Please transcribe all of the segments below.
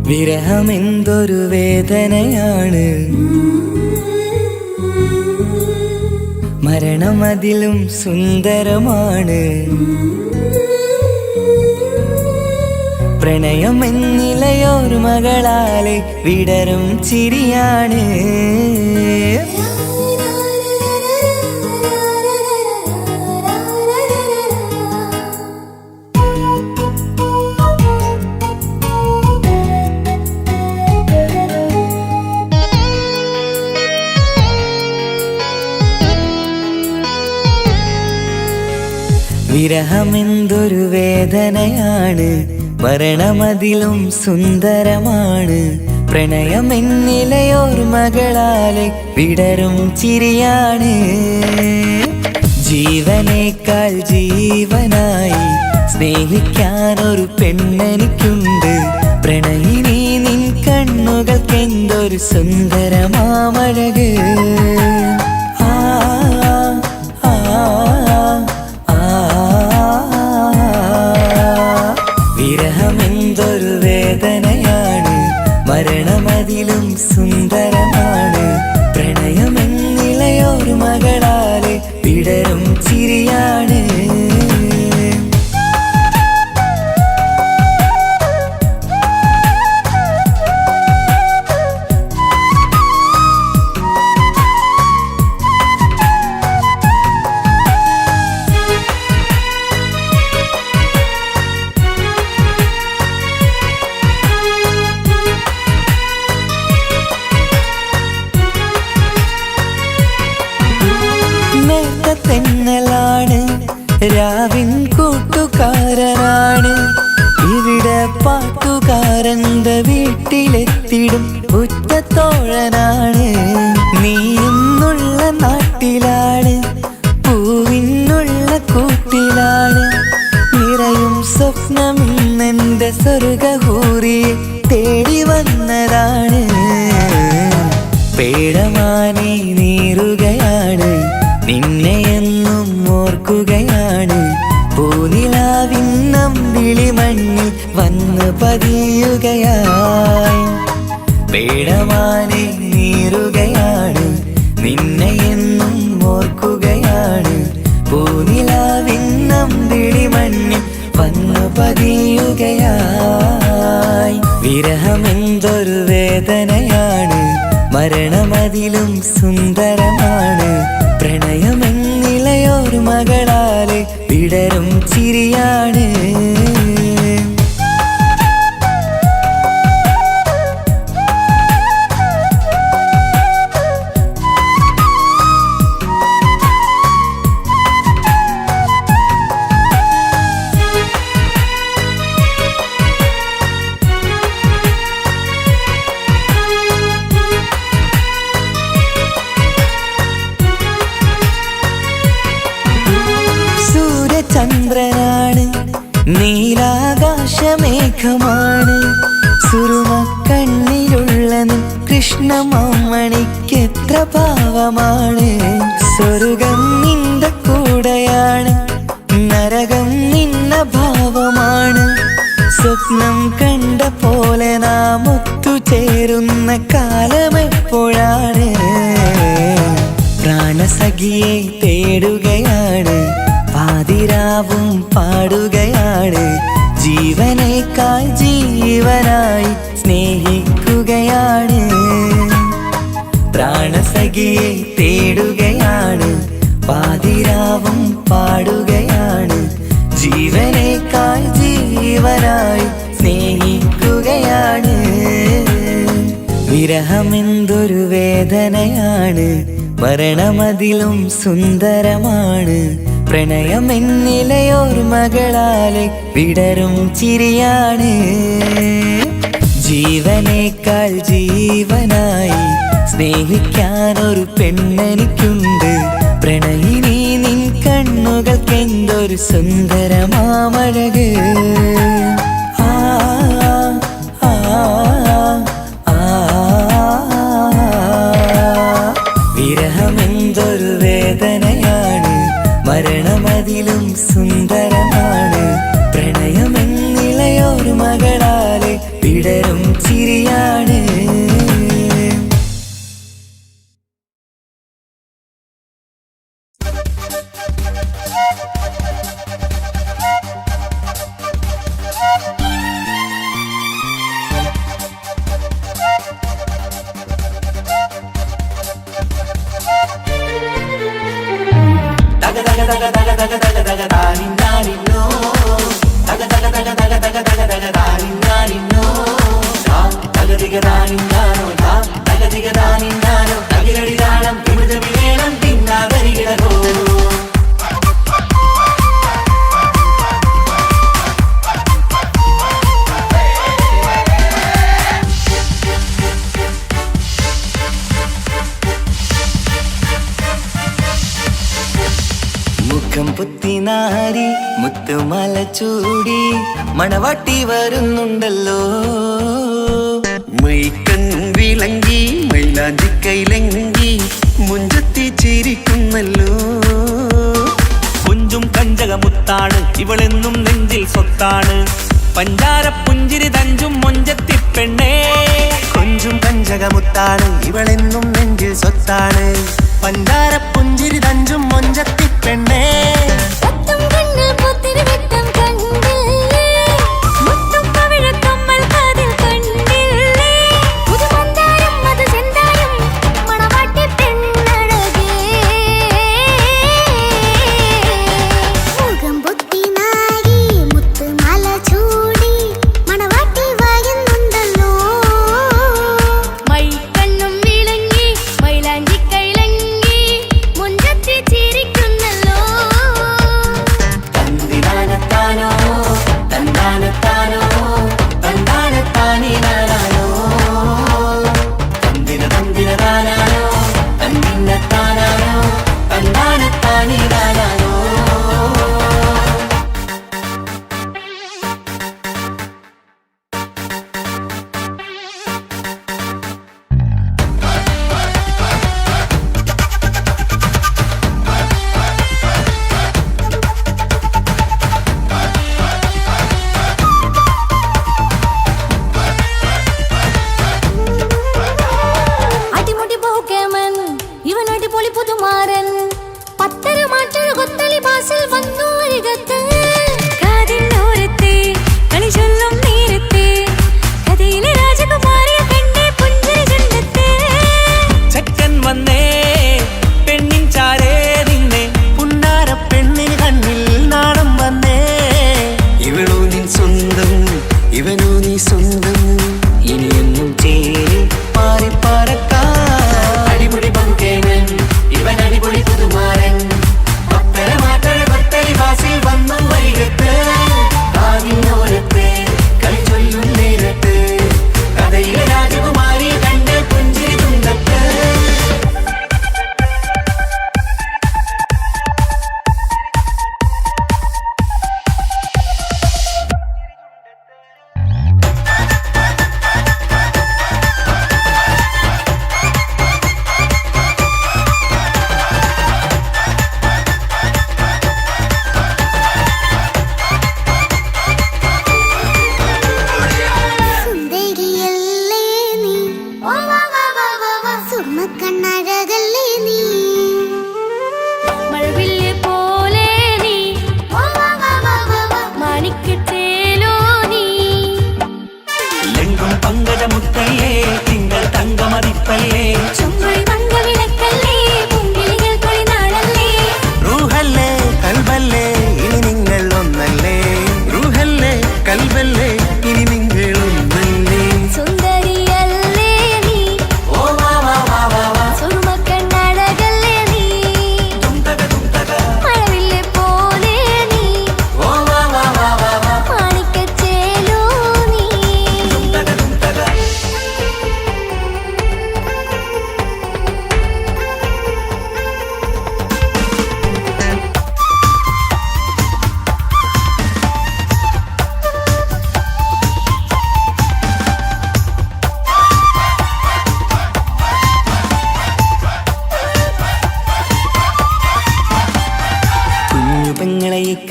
വിരഹമെന്തൊരു വേദനയാണ്, മരണം അതിലും സുന്ദരമാണ്. പ്രണയം എന്നിലയോർമകളാലെ വിടരും ചിരിയാണ്. വിരഹമെന്തൊരു വേദനയാണ്, മരണമതിലും സുന്ദരമാണ്. പ്രണയമെന്നിലയോർമകളാലെ വിടരും ചിരിയാണ്. ജീവനേക്കാൾ ജീവനായി സ്നേഹിക്കാനൊരു പെണ്ണെനിക്കുണ്ട്. പ്രണയിനി നിൻ കണ്ണുകൾക്കെന്തൊരു സുന്ദരമാമഴക്. വിരഹമെന്തൊരു വേദനയാണ്, മരണമതിലും സുന്ദരമാണ്. പ്രണയമെന്നിലയോർമകളാലെ വിടരും ചിരിയാണ്. തെന്നലാണ് രാവിൻ കൂട്ടുകാരനാണ്. ഇവിടെ പാട്ടുകാരന്റെ വീട്ടിലെത്തിടും ഉറ്റത്തോഴനാണ്. നീയെന്നുള്ള നാട്ടിലാണ്, പൂവിനുള്ള കൂട്ടിലാണ്. നിറയും സ്വപ്നമിന്നെന്റെ സ്വർഗഹൂറിയെ തേടി വന്നതാണ്. പേടമാനെ നീറുകയാണ്, നിന്നെ എന്നും ഓർക്കുകയാണ്. പൂനിലാവിന്നം വിളിമണ്ണിൽ വന്ന് പതിയുകയായി. പേടമാനെ നീറുകയാണ്, നിന്നെ എന്നും ഓർക്കുകയാണ്. പൂനിലാവിന്നം വിളിമണ്ണിൽ വന്ന് പതിയുകയായി. വിരഹമെന്തൊരു വേദനയാണ്, മരണമതിലും സുന്ദരമാണ്. പ്രണയമെന്നിലയോർമകളാലെ വിടരും ചിരിയാണ്. ചന്ദ്രനാണ്, നീലാകാശമേഘമാണ്. സുറുമക്കണ്ണിലുള്ള കൃഷ്ണമാമണിക്കെത്ര ഭാവമാണ്. സ്വർഗം നിന്റെ കൂടെയാണ്, നരകം നിന്ന ഭാവമാണ്. സ്വപ്നം കണ്ട പോലെ നാം ഒത്തുചേരുന്ന കാലമെപ്പോഴാണ്. പ്രാണസഖിയെ തേടുകയാണ്, പാതിരാവും പാടുകയാണ്. ജീവനേക്കാൾ ജീവനായി സ്നേഹിക്കുകയാണ്. പ്രാണസഖിയെ തേടുകയാണ്, പാതിരാവും പാടുകയാണ്. ജീവനേക്കാൾ ജീവനായി സ്നേഹിക്കുകയാണ്. വിരഹമെന്തൊരു വേദനയാണ്, മരണമതിലും സുന്ദരമാണ്. പ്രണയമെന്നിലയോർമകളാലെ വിടരും ചിരിയാണ്. ജീവനേക്കാൾ ജീവനായി സ്നേഹിക്കാനൊരു പെണ്ണെനിക്കുണ്ട്. പ്രണയിനി നിൻ കണ്ണുകൾക്കെന്തൊരു സുന്ദരമാമഴക്. വിരഹമെന്തൊരു വേദനയാണ്, മരണമതിലും സുന്ദരമാണ്. പ്രണയമെന്നിലയോർമകളാലെ വിടരും എന്നും ചിരിയാണ്. പുത്തിനാരി മുത്തുമാല ചൂടി മണവാട്ടി വരുന്നുണ്ടല്ലോ. മൈക്കണ്ണും വിളങ്ങി മൈലാഞ്ചി കൈലങ്കി മുഞ്ചത്തി ചിരിക്കുന്നല്ലോ. കുഞ്ചും കഞ്ചകമുത്താണ് ഇവളെന്നും നെഞ്ചിൽ സ്വത്താണ്. പഞ്ചാര പുഞ്ചിരി തഞ്ചും മൊഞ്ചത്തി പെണ്ണേ. കൊഞ്ചും കഞ്ചകമുത്താണ് ഇവളെന്നും നെഞ്ചിൽ സ്വത്താണ്. പഞ്ചാര പുഞ്ചിരി തഞ്ചും മൊഞ്ചത്തി പെണ്ണേ.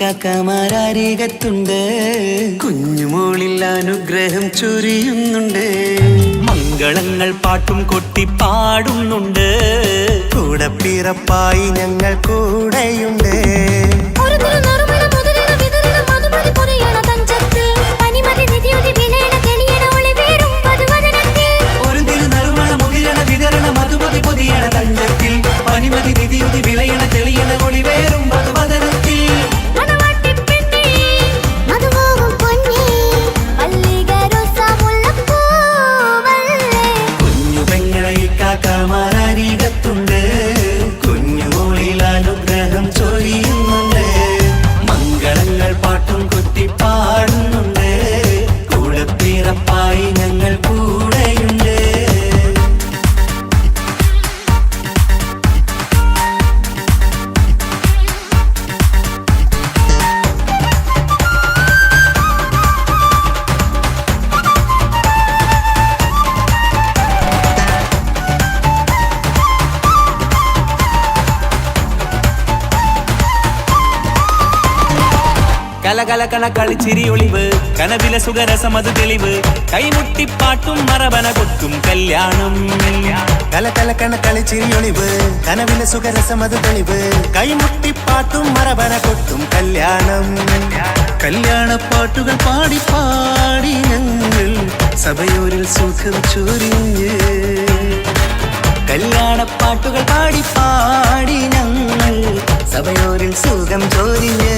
കാക്കമാരരികത്തുണ്ട്. കുഞ്ഞുമോളിൽ അനുഗ്രഹം ചൊരിയുന്നുണ്ട്. മംഗളങ്ങൾ പാട്ടും കൊട്ടി പാടുന്നുണ്ട്. കൂടപ്പിറപ്പായി ഞങ്ങൾ കൂടെയുണ്ട്. പനിമതി നിധിയുതി വിളയണ തെളിയണ ഒളിവേറും മധുവദനത്തിൽ. കുഞ്ഞു പെങ്ങളെ കാക്കമാരീകത്തുണ്ട്. കുഞ്ഞുമോളിൽ അനുഗ്രഹം ചൊരിയുന്നുണ്ട്. മംഗളങ്ങൾ പാട്ടും കൊട്ടി പാടുന്നുണ്ട്. കൂടപ്പിറപ്പായി ഞങ്ങൾ കൂടെയുണ്ട്. കലകലകണ കളിച്ചിരി ഒളിവ് കനവില സുഖരസമത് തെളിവ്. കൈമുട്ടിപ്പാട്ടും മറവന കൊട്ടും കല്യാണം. കലകലകണ കളിച്ചിരിയൊളിവ് കനവിലെ സുഖരസമത് തെളിവ്. കൈമുട്ടിപ്പാട്ടും മറവന കൊട്ടും കല്യാണം. കല്യാണപ്പാട്ടുകൾ പാടി പാടി ഞങ്ങൾ സഭയോരിൽ സുഖം ചൊരിഞ്ഞ്. കല്യാണപ്പാട്ടുകൾ പാടി പാടി ഞങ്ങൾ സഭയോരിൽ സുഖം ചൊരിഞ്ഞ്.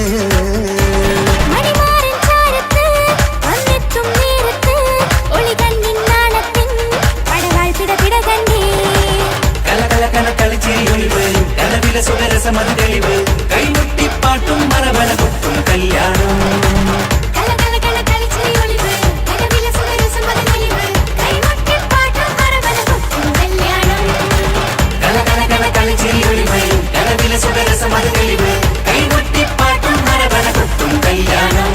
കളിച്ചിരിയൊളിവ് കനവില സുഖരസമത് തെളിവ്. കൈമുട്ടിപ്പാട്ടും മറവന കൊട്ടും കല്യാണം. കളിച്ചിരിയൊളിവ് കനവില സുഖരസമത് തെളിവ്. കൈമുട്ടിപ്പാട്ടും മറവന കൊട്ടും കല്യാണം.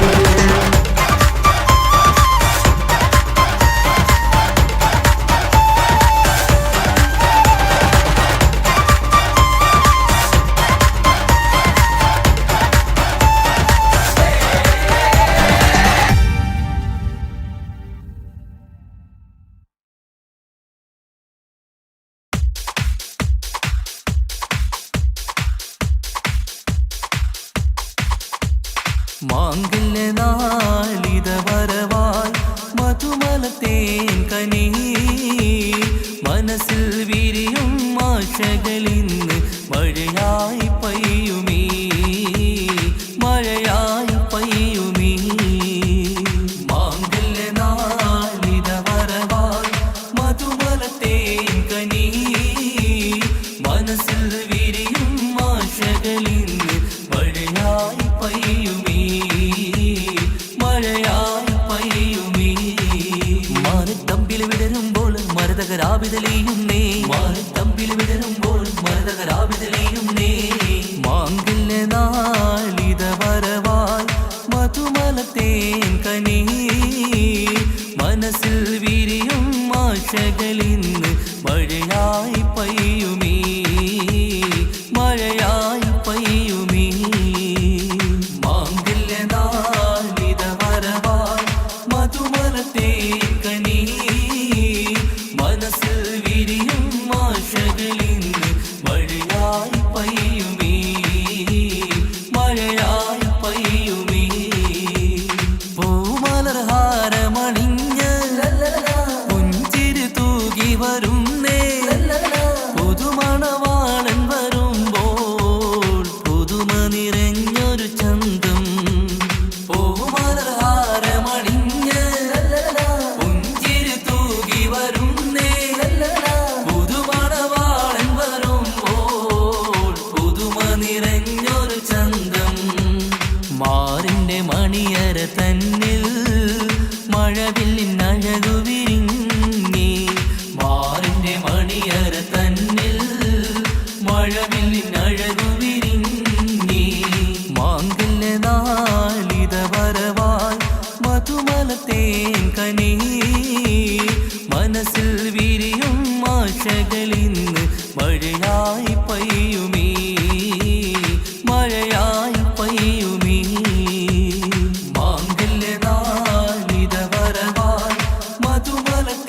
മാംഗല്യനാളിത വരവായി മധുമലത്തേൻ കനി. മനസ്സിൽ വിരിയും ആശകളിന്ന് മഴയായി പെയ്യുമീ. മഴയായി പെയ്യുമീ. മാംഗല്യനാളിത വരവായി മധുമലത്തേൻ കനി. മനസ്സിൽ വിരിയും ആശകളിന്ന് മഴയായി പെയ്യുമീ. മഴയായി പെയ്യുമീ. മാനത്തമ്പിൽ വിടരുമ്പോൾ മരതകരാവിതലിയുന്നേ. മാനത്തമ്പിൽ വിടരുമ്പോൾ മരതകരാവിതലിയുന്നേ. മാംഗല്യനാളിത വരവായി മധുമലത്തേൻ കനി. മനസ്സിൽ വിരിയും ആശകളിന്ന് മഴയായി പെയ്യുമീ. മഴയായി പെയ്യുമീ. മാംഗല്യനാളിത വരവായി മധുമലത്തേൻ കനി. മനസ്സിൽ വിരിയും ആശകളിന്ന് മഴയായി പെയ്യുമീ. മഴയായി പെയ്യുമീ. പൂമലർഹാരമണിഞ്ഞ് പുഞ്ചിരി തൂകി വരുന്നേ. പുതുമണവാളൻ വരുമ്പോൾ പുതുമ നിറഞ്ഞൊരു ചന്തം. പൂമലർഹാരമണിഞ്ഞ് പുഞ്ചിരി തൂകി വരുന്നേ. പുതുമണവാളൻ വരുമ്പോൾ പുതുമ നിറഞ്ഞൊരു ചന്തം. മാറിന്റെ മണിയര തന്നിൽ മഴവില്ലിൻ അഴകു വിരിഞ്ഞി. മാറിന്റെ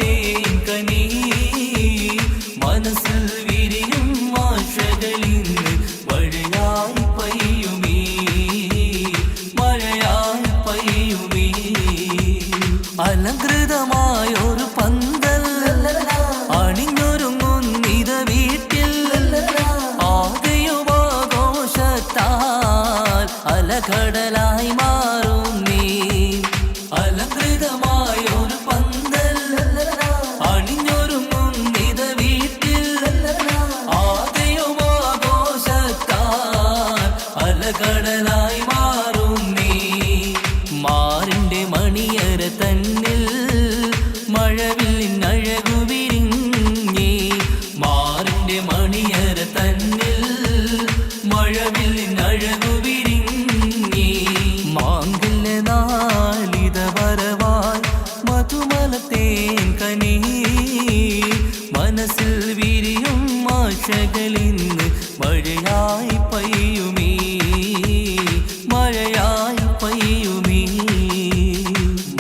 പുതുമലത്തെ കനി മനസ്സിൽ വിരിയും ആശകളിന്ന് മഴയായി പെയ്യുമീ മഴയായി പെയ്യുമീ അലങ്കൃതമായൊരു പന്തൽ അണിഞ്ഞൊരുങ്ങുന്നിത വീട്ടിൽ ആകെയുമാഘോഷത്താൽ അലകടലായി മാറും നീ അലങ്കൃതമായൊരു പന്തൽ അണിഞ്ഞൊരുങ്ങുന്നിത വീട്ടിൽ ആകെയുമാഘോഷത്താൽ അലകടലായി മാറും നീ മാറിന്റെ മണിയറ തന്നിൽ മഴവില്ലിനഴകു വിരിഞ്ഞേ മാറിന്റെ മണിയറ തന്നിൽ മഴവില്ലിനഴകു വിരിഞ്ഞേ മാംഗല്യ നാളിത വരവായി മധുമലത്തെ കനി മനസ്സിൽ വിരിയും ആശകളിന്ന് മഴയായി പെയ്യുമീ മഴയായി പെയ്യുമീ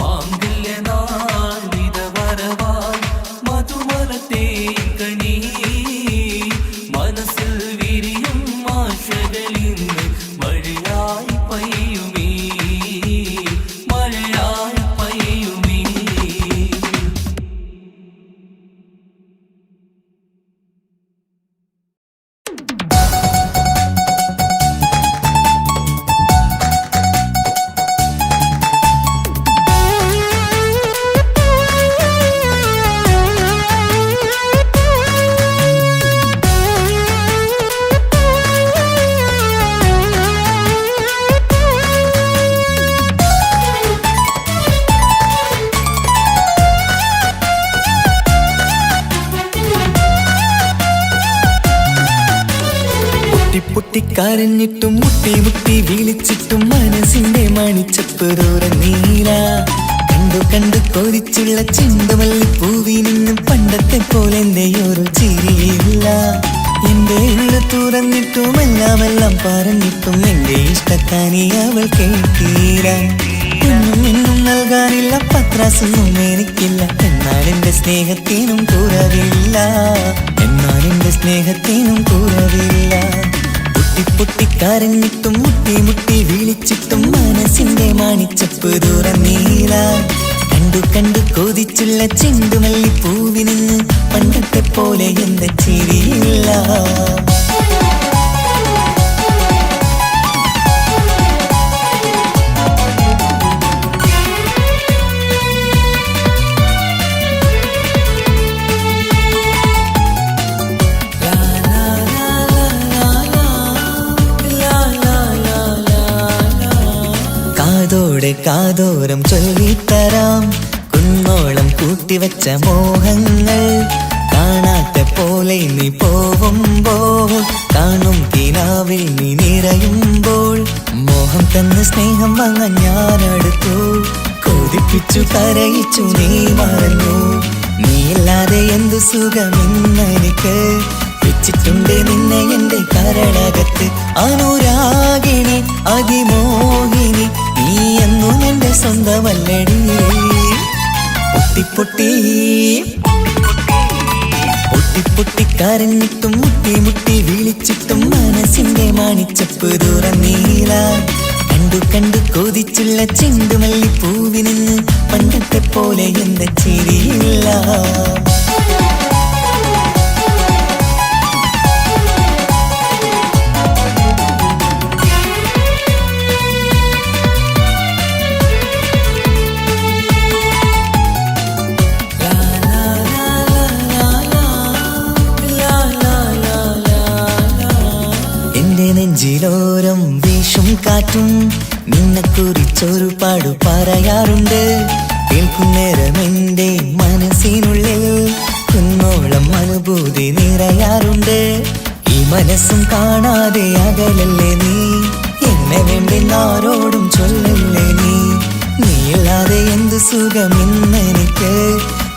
മാംഗല്യ നാളിത വരവായി മധുമലത്തെ കനി മനസ്സിൽ വിരിയും ആശകളിന്ന് മഴയായി പെയ്യുമീ മഴയായി പെയ്യുമീ പൊട്ടിക്കരഞ്ഞിട്ടും മുട്ടി മുട്ടി വിളിച്ചിട്ടും മനസ്സിന്റെ മണിച്ചപ്പ് തുറന്നീല കണ്ടു കണ്ടു കൊതിച്ചുള്ള ചെണ്ടുമല്ലിപ്പൂവിനും പണ്ടത്തെ പോലെ എന്റെ ഒരു ചിരിയില്ല എന്റെ ഉള്ളു തുറന്നിട്ടും എല്ലാം പറഞ്ഞിട്ടും എന്റെ ഇഷ്ടക്കാനി അവൾ കേട്ടീര ഒന്നും നൽകാനില്ല പത്രാസൊന്നും എനിക്കില്ല എന്നാൽ എന്റെ സ്നേഹത്തിനും കുറവില്ല എന്നാൽ എന്റെ സ്നേഹത്തിനും കുറവില്ല പൊട്ടിക്കരഞ്ഞിട്ടും മുട്ടി മുട്ടി വിളിച്ചിട്ടും മനസ്സിന്റെ മാണിച്ചപ്പ് തുറന്നീല കണ്ടു കണ്ടു കൊതിച്ചുള്ള ചെണ്ടുമല്ലിപ്പൂവിന് പണ്ടത്തെ പോലെ എന്റെ ചിരിയില്ല കാതോടെ കാതോരം ചൊല്ലിത്തരാം കുന്നോളം കൂട്ടിവച്ച മോഹങ്ങൾ കാണാത്ത പോലെ നീ പോവുമ്പോൾ കാണും കിനാവിൽ നീ നിറയുമ്പോൾ മോഹം തന്ന സ്നേഹം വാങ്ങാൻ ഞാനടുത്തു കൊതിപ്പിച്ചു കരയിച്ചു നീ മറന്നു നീയില്ലാതെ എന്തു സുഖമെന്നെനിക്ക് വെച്ചിട്ടുണ്ട് നിന്നെ എന്റെ കരളകത്ത് അനുരാഗിണി അതിമോഹിനി നീ എന്നും എന്റെ സ്വന്തമല്ലടി പൊട്ടി പൊട്ടിക്കരഞ്ഞിട്ടും മുട്ടി മുട്ടി വിളിച്ചിട്ടും മനസ്സിന്റെ മാണിച്ചപ്പ് തുറന്നീല കണ്ടു കണ്ടു കൊതിച്ചുള്ള ചെണ്ടുമല്ലിപ്പൂവിന് പണ്ടത്തെ പോലെ എന്റെ ചിരിയില്ല നെഞ്ചിലോരം വീശും കാറ്റും നിന്നെക്കുറിച്ചൊരു പാടു പറയാറുണ്ട് കേൾക്കുന്നേരം എന്റെ മനസ്സിനുള്ളിൽ കുന്നോളം അനുഭൂതി നിറയാറുണ്ട് ഈ മനസ്സും കാണാതെ അകലല്ലേ നീ എന്നെ വേണ്ടി ആരോടും ചൊല്ലല്ലേ നീയില്ലാതെ എന്തു സുഖമെന്നെനിക്ക്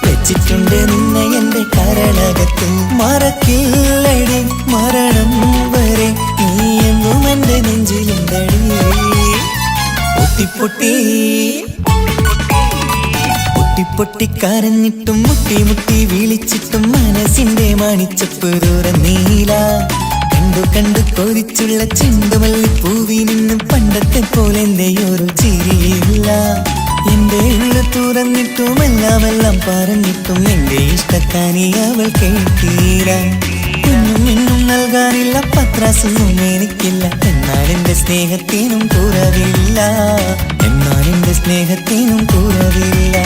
വെച്ചിട്ടുണ്ട് നിന്നെ എന്റെ കരളകത്ത് മറക്കില്ലടി മരണം വരെ നീ എന്നും എന്റെ നെഞ്ചിലുണ്ടടി പൊട്ടി പൊട്ടിക്കരഞ്ഞിട്ടും മുട്ടി മുട്ടി വിളിച്ചിട്ടും മനസ്സിന്റെ മണിച്ചപ്പ് തുറന്നീല. കണ്ടു കണ്ടു കൊതിച്ചുള്ള ചെണ്ടുമല്ലി പൂവിൽ നിന്നും പണ്ടത്തെ പോലെ എന്റെയൊരു ചിരിയില്ല. എന്റെ ഉള്ളു തുറന്നിട്ടും എല്ലാം പറഞ്ഞിട്ടും എന്റെ ഇഷ്ടക്കാരി അവൾ കേട്ടീല. കുഞ്ഞും ഇന്നും നൽകാനില്ല, പത്രാസൊന്നും എനിക്കില്ല. എന്നാൽ എന്റെ സ്നേഹത്തിനും കുറവില്ല, എന്നാൽ എന്റെ സ്നേഹത്തിനും കുറവില്ല.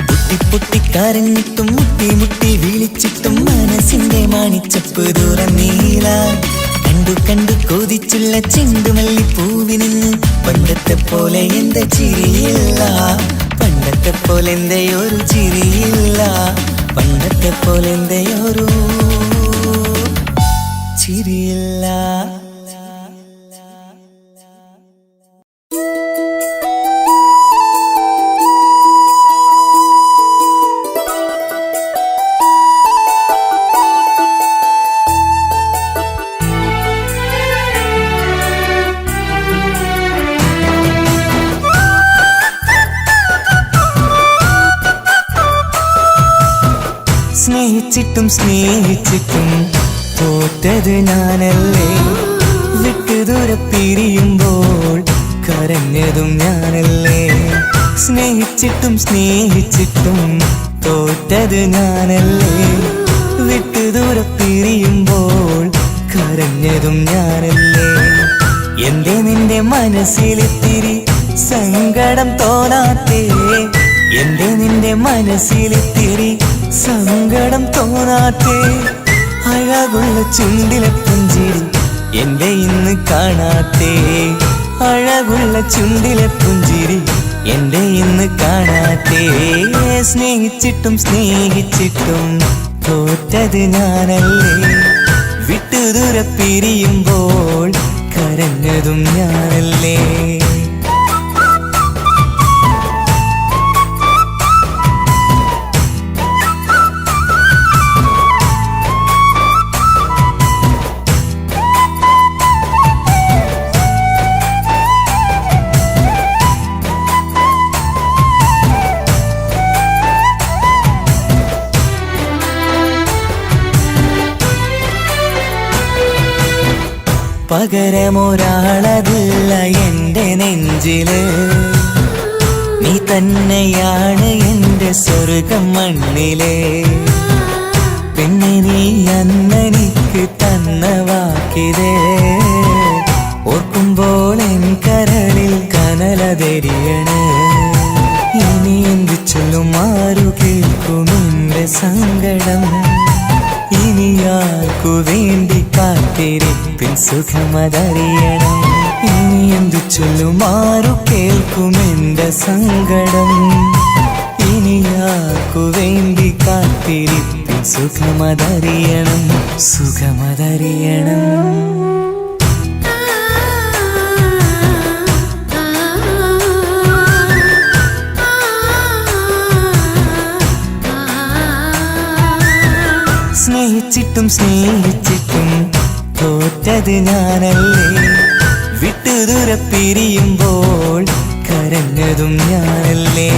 പൊട്ടി പൊട്ടി കരഞ്ഞിട്ടും മുട്ടി മുട്ടി വിളിച്ചിട്ടും മനസ്സിന്റെ മണിച്ചപ്പ് തുറന്നീല. കണ്ടു കണ്ടു കൊതിച്ചുള്ള ചെണ്ടുമല്ലി പൂവിനിന്ന് പണ്ടത്തെ പോലെ എന്റെ ചിരിയില്ല, പണ്ടത്തെ പോലെ എന്റെ ഒരു ചിരിയില്ല, പണ്ടത്തെ പോലെ എന്റെ ഒരു ചിരിയില്ല. സ്നേഹിച്ചിട്ടും സ്നേഹിച്ചിട്ടും തോറ്റത് ഞാനല്ലേ, വിട്ടുദൂരെ പിരിയുമ്പോൾ കരഞ്ഞതും ഞാനല്ലേ. സ്നേഹിച്ചിട്ടും സ്നേഹിച്ചിട്ടും തോറ്റത് ഞാനല്ലേ, വിട്ടുദൂരെ പിരിയുമ്പോൾ കരഞ്ഞതും ഞാനല്ലേ. എന്റെ നിന്റെ മനസ്സിലിത്തിരി സങ്കടം തോന്നാത്തേ, എന്റെ നിന്റെ മനസ്സിലിത്തിരി സങ്കടം തോന്നാത്തേ. അഴകുള്ള ചുണ്ടിലെ പുഞ്ചിരി എന്റെ ഇന്ന് കാണാത്തേ, അഴകുള്ള ചുണ്ടിലെ പുഞ്ചിരി എന്റെ ഇന്ന് കാണാത്തേ. സ്നേഹിച്ചിട്ടും സ്നേഹിച്ചിട്ടും തോറ്റത് ഞാനല്ലേ, വിട്ടുദൂരെ പിരിയുമ്പോൾ കരഞ്ഞതും ഞാനല്ലേ. പകരമൊരാളതില്ല എന്റെ നെഞ്ചില്, നീ തന്നെയാണ് എന്റെ സ്വർഗം മണ്ണിലെ. പിന്നെ നീ അന്നെനിക്ക് തന്ന വാക്കിതേ, ഓർക്കുമ്പോൾ എൻ കരളിൽ കനലതെരിയണ്. ഇനി എന്ത് ചൊല്ലും, ആരു കേൾക്കും എന്റെ സങ്കടം, ഇനി ആർക്കു വേണ്ടി കാത്തിരിപ്പിൻ സുഖമതറിയണം. ഇനി എന്തു ചൊല്ലും, ആരു കേൾക്കും എന്റെ സങ്കടം, ഇനി ആർക്കു വേണ്ടി കാത്തിരിപ്പിൻ സുഖമതറിയണം, സുഖമതറിയണം. സ്നേഹിച്ചിട്ടും സ്നേഹിച്ചിട്ടും തോറ്റത് ഞാനല്ലേ, വിട്ടുദൂരെ പിരിയുമ്പോൾ കരഞ്ഞതും ഞാനല്ലേ.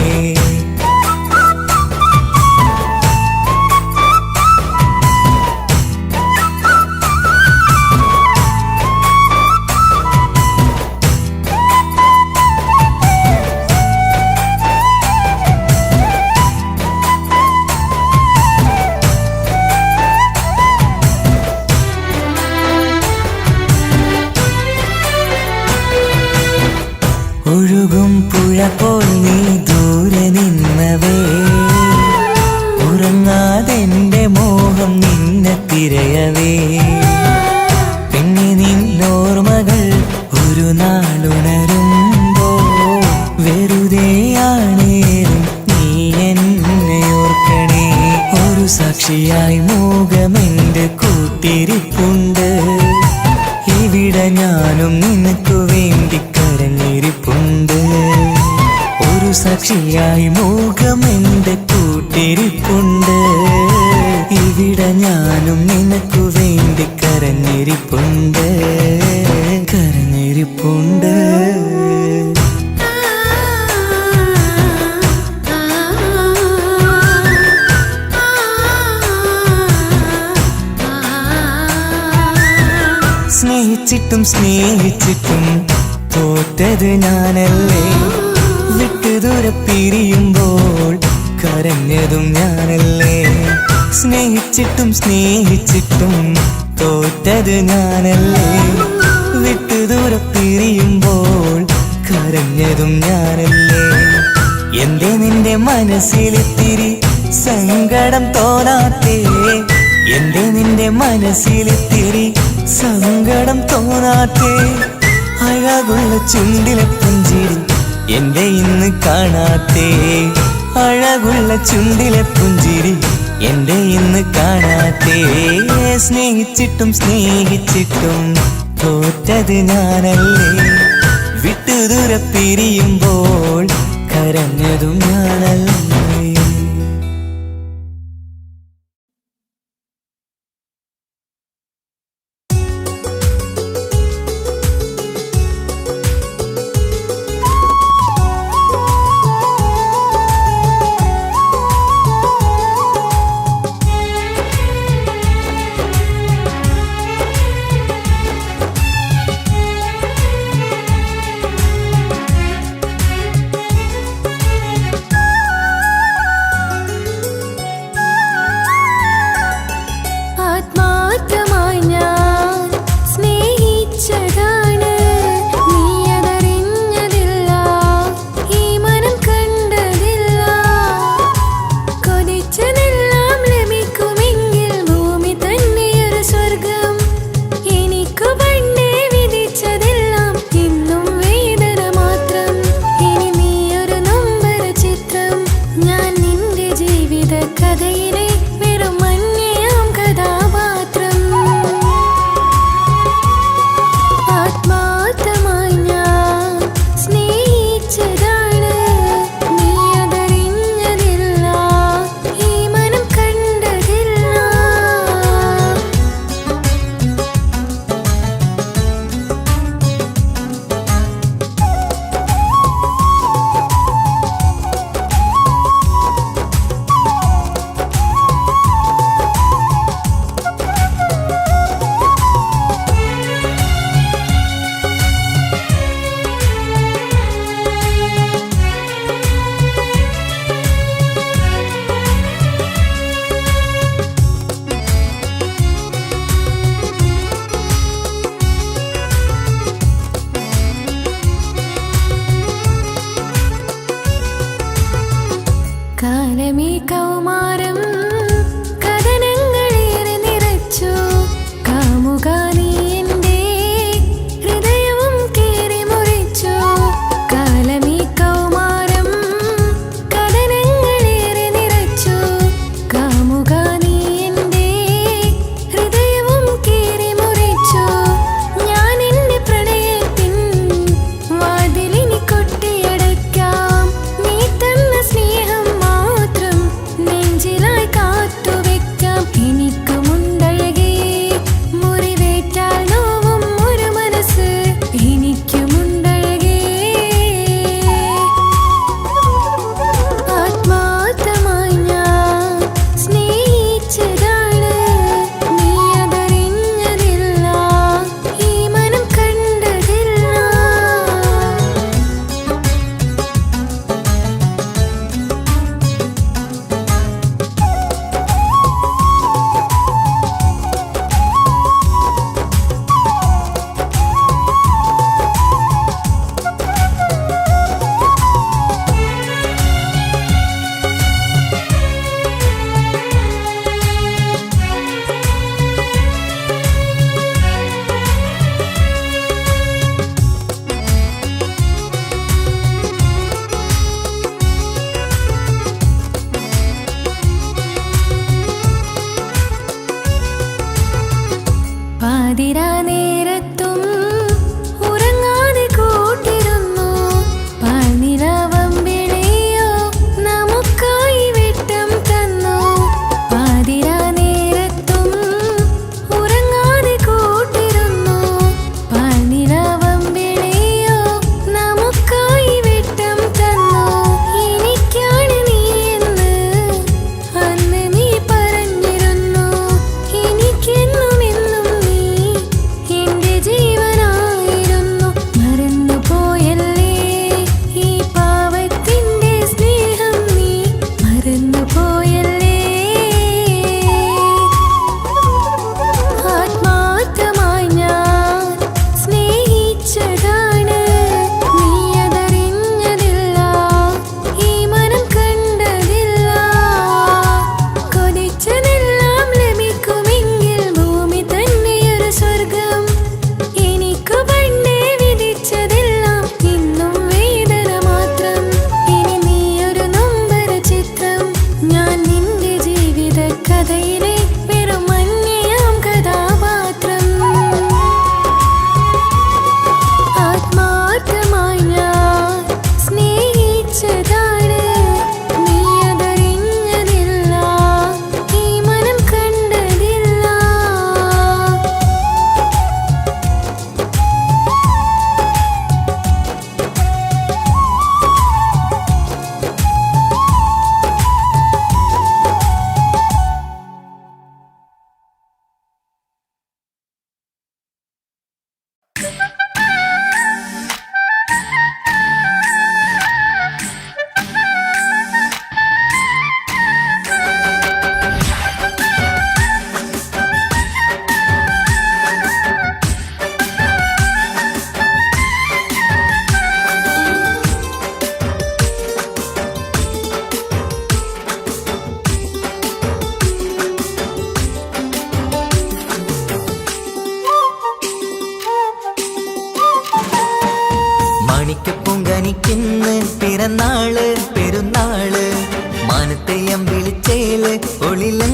ഒഴുകും പുഴ പോൽ നീ ദൂരെ നിന്നവേ, ഉറങ്ങാതെന്റെ മോഹം നിന്നെ തിരയവേ. പിന്നെ നിന്നോർമകൾ ഒരു നാളുണരുമ്പോ വെറുതെയാണേലും നീ എന്നെ ഓർക്കണേ. ഒരു സാക്ഷിയായി മോഹമെന്റെ കൂട്ടിരിപ്പുണ്ട്, ഇവിടെ ഞാനും നിനക്കു വേണ്ടി കരഞ്ഞിരിപ്പുണ്ട്. ഒരു സാക്ഷിയായി മോഹമെന്റെ കൂട്ടിരിപ്പുണ്ട്, ഇവിടെ ഞാനും നിനക്കു വേണ്ടി കരഞ്ഞിരിപ്പുണ്ട്, കരഞ്ഞിരിപ്പുണ്ട്. സ്നേഹിച്ചിട്ടും സ്നേഹിച്ചിട്ടും തോറ്റത് ഞാനല്ലേ. വിട്ടുദൂരെ പിരിയുമ്പോൾ കരഞ്ഞതും ഞാനല്ലേ. സ്നേഹിച്ചിട്ടും സ്നേഹിച്ചിട്ടും തോറ്റത് ഞാനല്ലേ. വിട്ടുദൂരെ പിരിയുമ്പോൾ കരഞ്ഞതും ഞാനല്ലേ. എന്തേ നിന്റെ മനസ്സിലിത്തിരി സങ്കടം തോന്നാത്തേ? എന്തേ നിന്റെ മനസ്സിലിത്തിരി സങ്കടം തോന്നാത്തേ? അഴകുള്ള ചുണ്ടിലെ പുഞ്ചിരി എന്റെ ഇന്ന് കാണാത്തേ. അഴകുള്ള ചുണ്ടിലെ പുഞ്ചിരി എന്റെ ഇന്ന് കാണാത്തേ. സ്നേഹിച്ചിട്ടും സ്നേഹിച്ചിട്ടും തോറ്റത് ഞാനല്ലേ. വിട്ടുദൂരെ പിരിയുമ്പോൾ കരഞ്ഞതും ഞാനല്ലേ.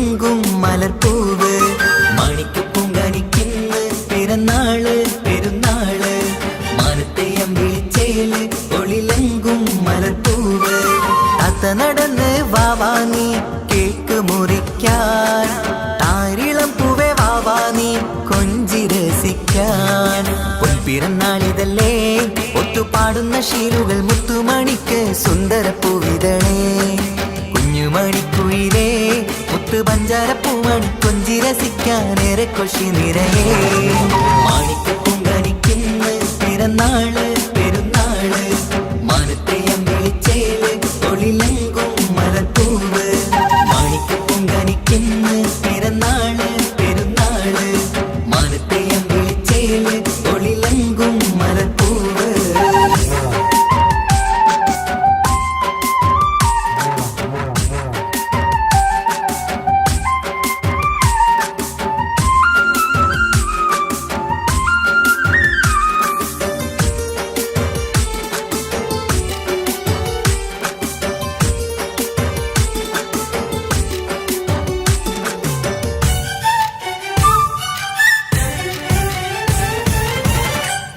ഒളിലെങ്കും മലർപ്പൂവ് മാണിക്കപ്പൂങ്കാനിക്കിന്ന് പിറന്നാള് പെരുന്നാള് മാനത്തെയം വിളിച്ചേല് ഒളിലെങ്കും മലർപ്പൂവ് താത്ത നടന്ന് വാവാനി കേക്ക് മുറിക്കാൻ താരിളം പൂവേ വാവാനി കൊഞ്ചി രസിക്കാൻ പൊൻപിറന്നാളിതല്ലേ ഒത്തുപാടുന്ന ശീലുകൾ മുത്തുമണിക്ക് സുന്ദരപ്പൂവിതളേ കുഞ്ഞുമണിക്കുയിലേ മുത്തു പഞ്ചാരപ്പൂമണി കൊഞ്ചി രസിക്കാനേറെ കൊഷി നിറയേ മാണിക്കപ്പൂങ്കാനിക്കിന്ന് പിറന്നാള് പെരുന്നാള് മാനത്തെയം വിളിച്ചേല് ഒളിലെങ്കും മലർപ്പൂവ് മാണിക്കപ്പൂങ്കാനിക്കിന്ന് പിറന്നാള് പെരുന്നാള് മാനത്തെയം വിളിച്ചേല് ഒളിലെങ്കും മലർപ്പൂവ്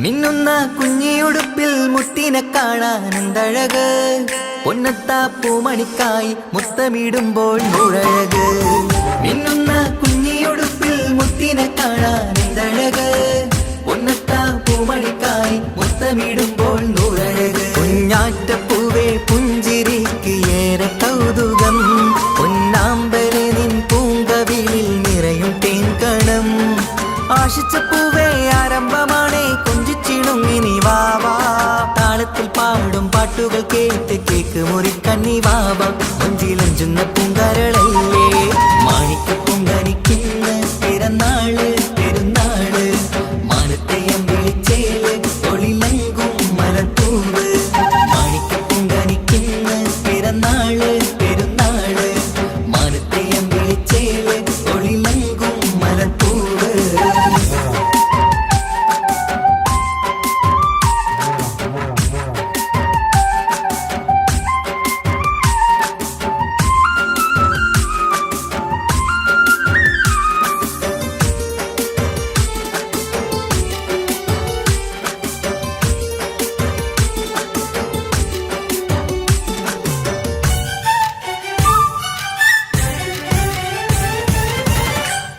മിന്നുന്ന കുഞ്ഞിയുടുപ്പിൽ മുത്തിനെ കാണാൻ എന്തഴക് പൊന്നത്താ പൂമണിക്കായി മുത്തമിടുമ്പോൾ മുഴഴക് മിന്നുന്ന കുഞ്ഞിയുടുപ്പിൽ മുത്തിനെ കാണാൻ എന്തഴക് പൊന്നത്താ പൂമണിക്കായി മുത്തമിടുമ്പോൾ നൂറഴക് കുഞ്ഞാറ്റപ്പൂവേ പുഞ്ചിരിക്ക് ഏറെ കൗതുകം പൊന്നാമ്പരെ നിൻ പൂങ്കവിളിൽ നിറയും തേൻകണം ആശിച്ച പൂവേ ആരംഭമാണേ കൊഞ്ചിച്ചിടുങ്ങിനി വാവാ താളത്തിൽ പാടും പാട്ടുകൾ കേട്ട് കേക്ക് മുറിക്കണ്ണി വാവ കൊഞ്ചിലഞ്ചുന്ന പൂങ്കാരളല്ലേ മാണിക്കപ്പൂങ്കാനിക്കിന്ന് പിറന്നാള് പെരുന്നാള് മാനത്തെയം വിളിച്ചേല് ഒളിലെങ്കും മലർപ്പൂവ് മാണിക്കപ്പൂങ്കാനിക്കിന്ന് പിറന്നാള് പെരുന്നാള് മാനത്തെയം വിളിച്ചേല് ഒളിലെങ്കും മലർപ്പൂവ്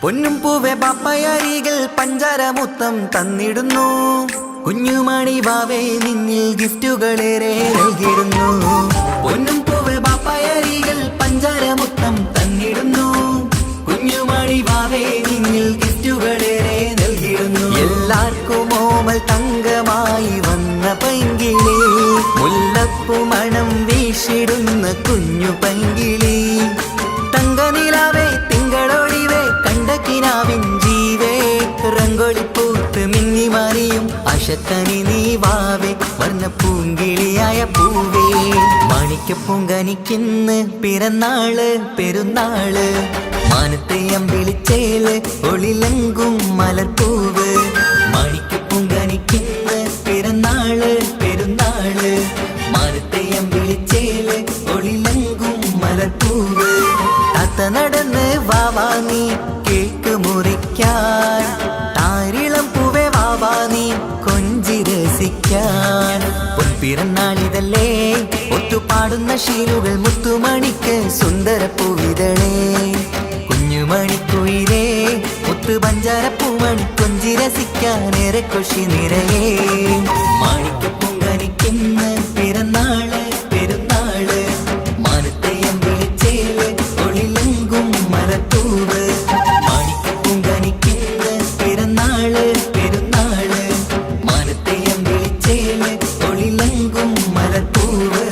പൊന്നും പൂവെ പാപ്പയരികൾ പഞ്ചാരമുത്തം തന്നിടുന്നു കുഞ്ഞുമണി വാവേ നിന്നിൽ ഗിഫ്റ്റുകളേറെ നൽകിടുന്നു പൊന്നും പൂവെ പാപ്പയരികൾ പഞ്ചാരമുത്തം തന്നിടുന്നു കുഞ്ഞുമണി വാവേ നിന്നിൽ ഗിഫ്റ്റുകളേറെ നൽകിടുന്നു എല്ലാവർക്കും ഓമൽ തങ്കമായി വന്ന പൈങ്കിളി മുല്ലപ്പൂ മണം വീശിടുന്ന കുഞ്ഞു പൈങ്കിളി തങ്കനിലാവേ തിങ്കളൊളിവേ കണ്ടക്കിനാവിൻ ജീവേ റംഗോളിപ്പൂത്ത് മിന്നി മാറിയും അശത്തനി നീ വാവേ വർണ്ണ പൂങ്കിളിയായ പൂവേ മാണിക്കപ്പൂങ്കാനിക്കിന്ന് പിറന്നാള് പെരുന്നാള് മാനത്തെയം വിളിച്ചേല് ഒളിലെങ്കും മലർപ്പൂവ് മാണിക്കപ്പൂങ്കാനിക്കിന്ന് പിറന്നാള് പെരുന്നാള് മാനത്തെയം വിളിച്ചേല് ഒളിലെങ്കും മലർപ്പൂവ് താത്ത നടന്ന് വാവാനി കേക്ക് മുറിക്കാൻ താരിളം പൂവേ വാവാനി കൊഞ്ചി രസിക്കാൻ പൊൻപിറന്നാളിതല്ലേ ഒത്തുപാടുന്ന ശീലുകൾ മുത്തുമണിക്ക് സുന്ദരപ്പൂവിതളേ കുഞ്ഞുമണിക്കുയിലേ മുത്തു പഞ്ചാരപ്പൂമണി കൊഞ്ചി രസിക്കാനേറെ കൊഷി നിറയേ മാണിക്കപ്പൂങ്കാനിക്കിന്ന് പിറന്നാള് പെരുന്നാള് മാനത്തെയം വിളിച്ചേല് ഒളിലെങ്കും മലർപ്പൂവ് മാണിക്കപ്പൂങ്കാനിക്കിന്ന് പിറന്നാള് പെരുന്നാള് മാനത്തെയം വിളിച്ചേല് ഒളിലെങ്കും മലർപ്പൂവ്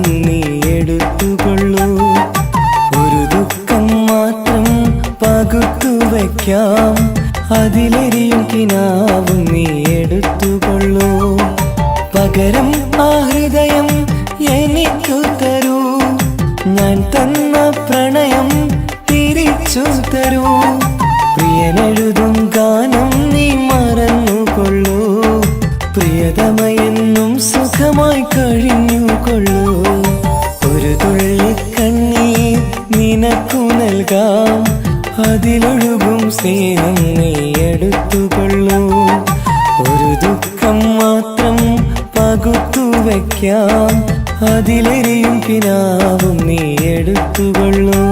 കിനാവും നീ എടുത്തുകൊള്ളൂ. ഒരു ദുഃഖം മാത്രം പകുത്തു വയ്ക്കാം, അതിലെരിയും കിനാവും നീ എടുത്തുകൊള്ളൂ. പകരം ആ ഹൃദയം എനിക്കു തരൂ, ഞാൻ തന്ന പ്രണയം തിരിച്ചു തരൂ. പ്രിയനെഴുതും ഗാനം നീ മറന്നുകൊള്ളൂ, പ്രിയതമയെന്നും സുഖമായി കഴിഞ്ഞുകൊള്ളൂ. ഒരു തുള്ളി കണ്ണീർ നിനക്കു നൽകാം, അതിലൊഴുകും സ്നേഹം നീ എടുത്തുകൊള്ളൂ. ഒരു ദുഃഖം മാത്രം പകുത്തു വയ്ക്കാം, അതിലെരിയും കിനാവും നീ എടുത്തുകൊള്ളൂ.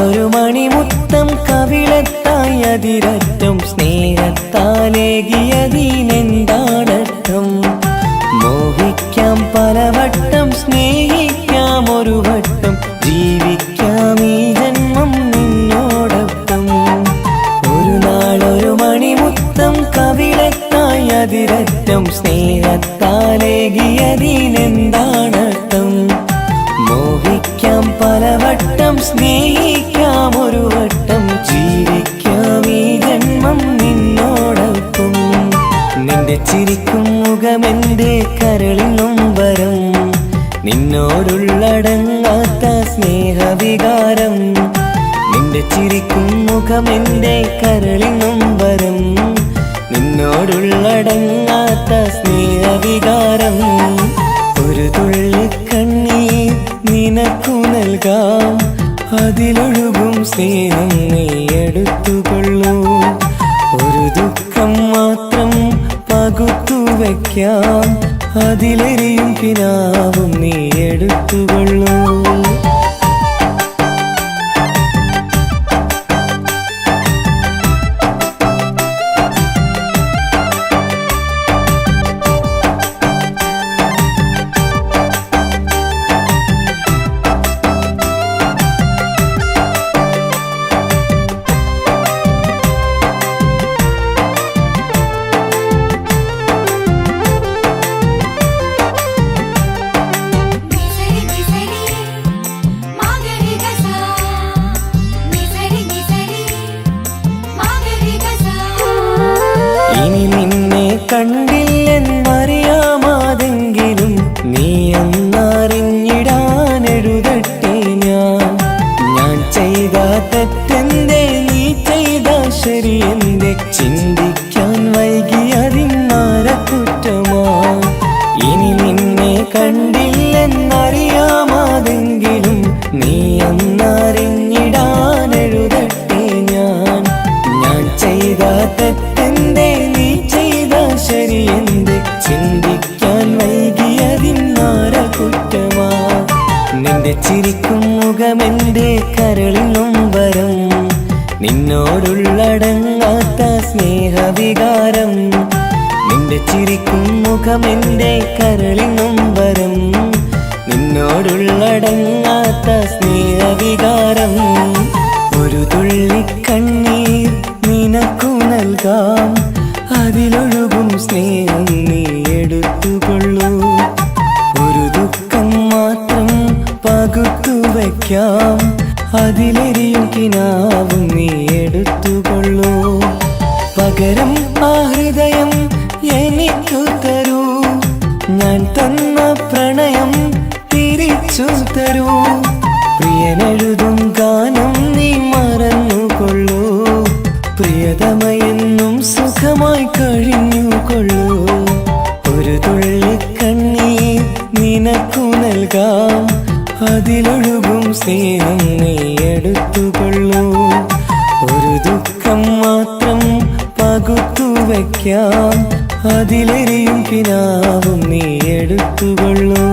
ഒരു മണിമുത്തം കവിളത്തായി അതിരറ്റം സ്നേഹത്താലേകിയതിനെന്താണർത്ഥം? മോഹിക്കാം പലവട്ടം, സ്നേഹിക്കാം ഒരു വട്ടം, ജീവിക്കാം ഈ ജന്മം നിന്നോടൊപ്പം. ഒരു മണിമുത്തം കവിളത്തായി അതിരറ്റം സ്നേഹത്താലേകിയതിനെന്താണർത്ഥം? മോഹിക്കാം പലവട്ടം, സ്നേഹിക്കാം ഒരു വട്ടം, ജീവിക്കാം ഈ ജന്മം നിന്നോടൊപ്പം. നിന്റെ ചിരിക്കും മുഖമെന്റെ കരളിനും വരം, നിന്നോടുള്ളടങ്ങാത്ത സ്നേഹവികാരം. നിന്റെ ചിരിക്കും മുഖമെന്റെ കരളിനും വരം, നിന്നോടുള്ളടങ്ങാത്ത സ്നേഹവികാരം. ഒരു തുള്ളി കണ്ണീർ നിനക്കു നൽകാം, അതിലൊഴുകും സ്നേഹം നീ എടുത്തുകൊള്ളൂ. ഒരു ദുഃഖം മാത്രം പകുത്തു വയ്ക്കാം, അതിലെരിയും കിനാവും നീ എടുത്തുകൊള്ളൂ. ഇനി നിന്നെ കണ്ടില്ലെന്നറിയാമാതെങ്കിലും നീ എന്നറിഞ്ഞിടാനെഴുതട്ടെ ഞാൻ ചെയ്ത തെറ്റെന്തേ, നീ ചെയ്ത ശരിയെന്തേ, ചിന്തിക്കാൻ വൈകിയതിന്നാര കുറ്റമാ. ഇനി നിന്നെ കണ്ടില്ലെന്നറിയാമാതെങ്കിലും നീ എന്നറിഞ്ഞിടാനെഴുതട്ടെ ഞാൻ ചെയ്ത തെറ്റെന്തേ, നീ ചെയ്ത ശരിയെന്തേ, ചിന്തിക്കാൻ വൈകിയതിന്നാര കുറ്റമാ. നിന്റെ ചിരിക്കും മുഖമെന്റെ കരളിനും വരം, നിന്നോടുള്ളടങ്ങാത്ത സ്നേഹവികാരം. നിന്റെ ചിരിക്കും മുഖമെന്റെ കരളിനും വരം, നിന്നോടുള്ളടങ്ങാത്ത സ്നേഹവികാരം. ഒരു തുള്ളി കണ്ണീർ നിനക്കു നൽകാം, അതിലൊഴുകും സ്നേഹം നീ എടുത്തുകൊള്ളൂ. ഒരു ദുഃഖം മാത്രം പകുത്തു വയ്ക്കാം, അതിലെരിയും കിനാവും നീ എടുത്തുകൊള്ളൂ. പകരം ആ ഹൃദയം എനിക്കു തരൂ, ഞാൻ തന്ന പ്രണയം തിരിച്ചു തരൂ. പ്രിയനെഴുതും ഗാനം നീ മറന്നുകൊള്ളൂ, പ്രിയതമയെന്നും സുഖമായി കഴിഞ്ഞുകൊള്ളൂ. ഒരു തുള്ളി കണ്ണീർ നിനക്കു നൽകാം, അതിലൊഴുകും സ്നേഹം നീ എടുത്തുകൊള്ളൂ. ഒരു ദുഃഖം മാത്രം വയ്ക്കാം, അതിലെരിയും കിനാവും നീ എടുത്തുകൊള്ളൂ.